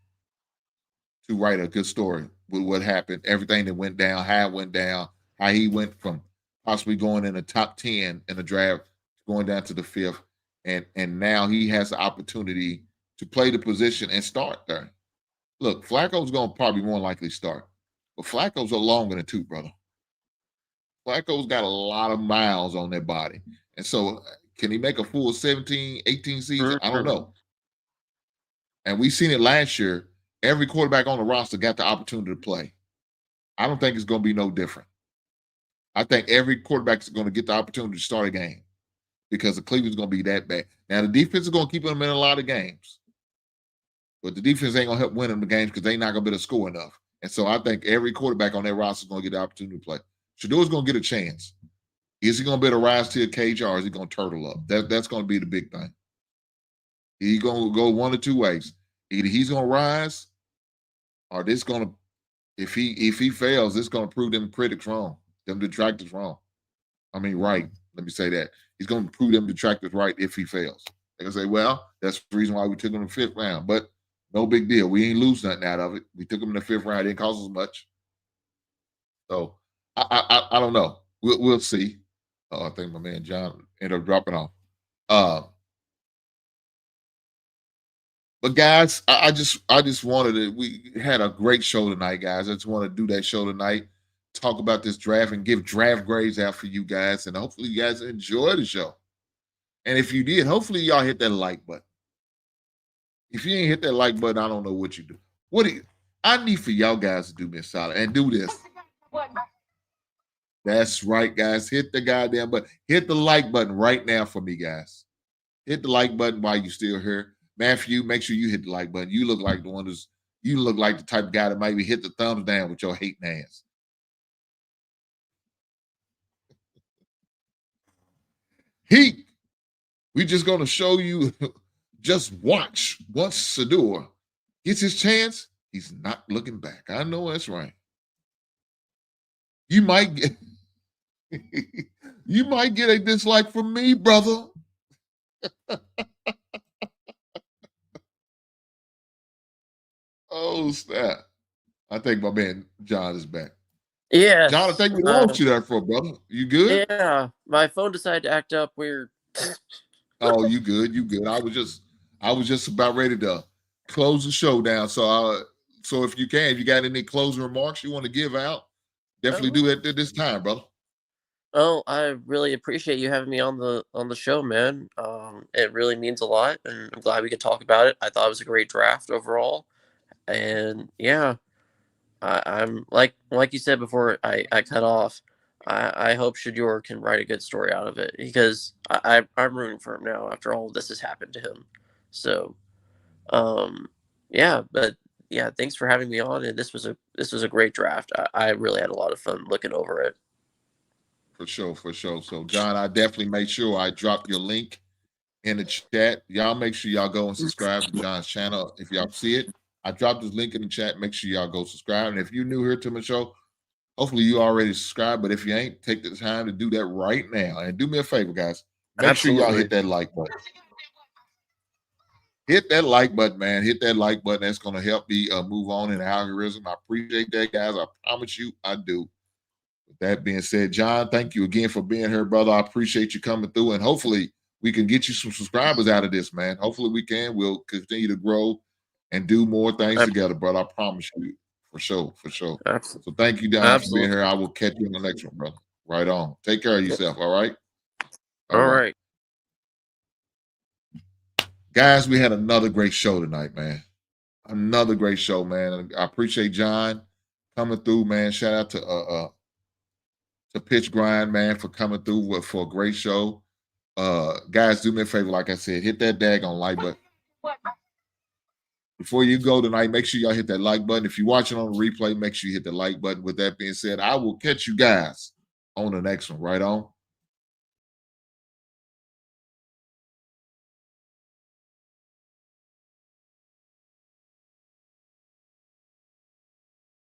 to write a good story with what happened, everything that went down, how it went down, how he went from possibly going in the top 10 in the draft, going down to the 5th, and now he has the opportunity to play the position and start there. Look, Flacco's going to probably more likely start, but Flacco's a longer than 2, brother. Flacco's got a lot of miles on their body. And so can he make a full 17, 18 season? I don't know. And we've seen it last year. Every quarterback on the roster got the opportunity to play. I don't think it's going to be no different. I think every quarterback is going to get the opportunity to start a game because the Cleveland's going to be that bad. Now, the defense is going to keep them in a lot of games. But the defense ain't going to help win them the games because they're not going to be able to score enough. And so I think every quarterback on their roster is going to get the opportunity to play. Shedeur's going to get a chance. Is he going to be able to rise to the cage or is he going to turtle up? That's going to be the big thing. He's going to go one of two ways. Either he's going to rise or this going to, if he fails, it's going to prove them critics wrong, them detractors wrong. I mean, right. Let me say that. He's going to prove them detractors right if he fails. They're going to say, well, that's the reason why we took him in the 5th round. But no big deal. We ain't lose nothing out of it. We took him in the 5th round. It didn't cost us much. So I don't know. We'll see. Oh, I think my man John ended up dropping off. But guys, I just wanted to. We had a great show tonight, guys. I just want to do that show tonight, talk about this draft, and give draft grades out for you guys, and hopefully you guys enjoy the show. And if you did, hopefully y'all hit that like button. If you ain't hit that like button, I don't know what you do. I need for y'all guys to do me a solid and do this. That's right, guys. Hit the goddamn button. Hit the like button right now for me, guys. Hit the like button while you're still here. Matthew, make sure you hit the like button. You look like the one who's You look like the type of guy that maybe hit the thumbs down with your hating ass. We just going to show you, just watch. Once Shedeur gets his chance, he's not looking back. I know that's right. You might get you might get a dislike from me, brother. Oh, snap. I think my man John is back. Yeah. John, I think we lost you there for, brother. You good? Yeah. My phone decided to act up weird. Oh, you good. You good. I was just about ready to close the show down. So if you got any closing remarks you want to give out, definitely do it at this time, brother. Oh, I really appreciate you having me on the show, man. It really means a lot, and I'm glad we could talk about it. I thought it was a great draft overall, and yeah, I'm like you said before I cut off. I hope Shedeur can write a good story out of it because I'm rooting for him now after all of this has happened to him. So, yeah, but yeah, thanks for having me on, and this was a great draft. I really had a lot of fun looking over it. For sure. So, John, I definitely make sure I drop your link in the chat. Y'all make sure y'all go and subscribe to John's channel. If y'all see it, I dropped this link in the chat. Make sure y'all go subscribe. And if you're new here to my show, hopefully you already subscribed. But if you ain't, take the time to do that right now. And do me a favor, guys. Make sure y'all hit that like button. Hit that like button, man. Hit that like button. That's going to help me move on in the algorithm. I appreciate that, guys. I promise you I do. With that being said, John, thank you again for being here, brother. I appreciate you coming through, and hopefully we can get you some subscribers out of this, man. Hopefully we can. We'll continue to grow and do more things together, brother. I promise you, for sure. Absolutely. So thank you, John, for being here. I will catch you in the next one, brother. Right on. Take care of yourself, all right? All right. Guys, we had another great show tonight, man. Another great show, man. I appreciate John coming through, man. Shout out to Pitch Grind, man, for coming through for a great show. Guys, do me a favor, like I said, hit that daggone like button. Before you go tonight, make sure y'all hit that like button. If you're watching on the replay, make sure you hit the like button. With that being said, I will catch you guys on the next one. Right on.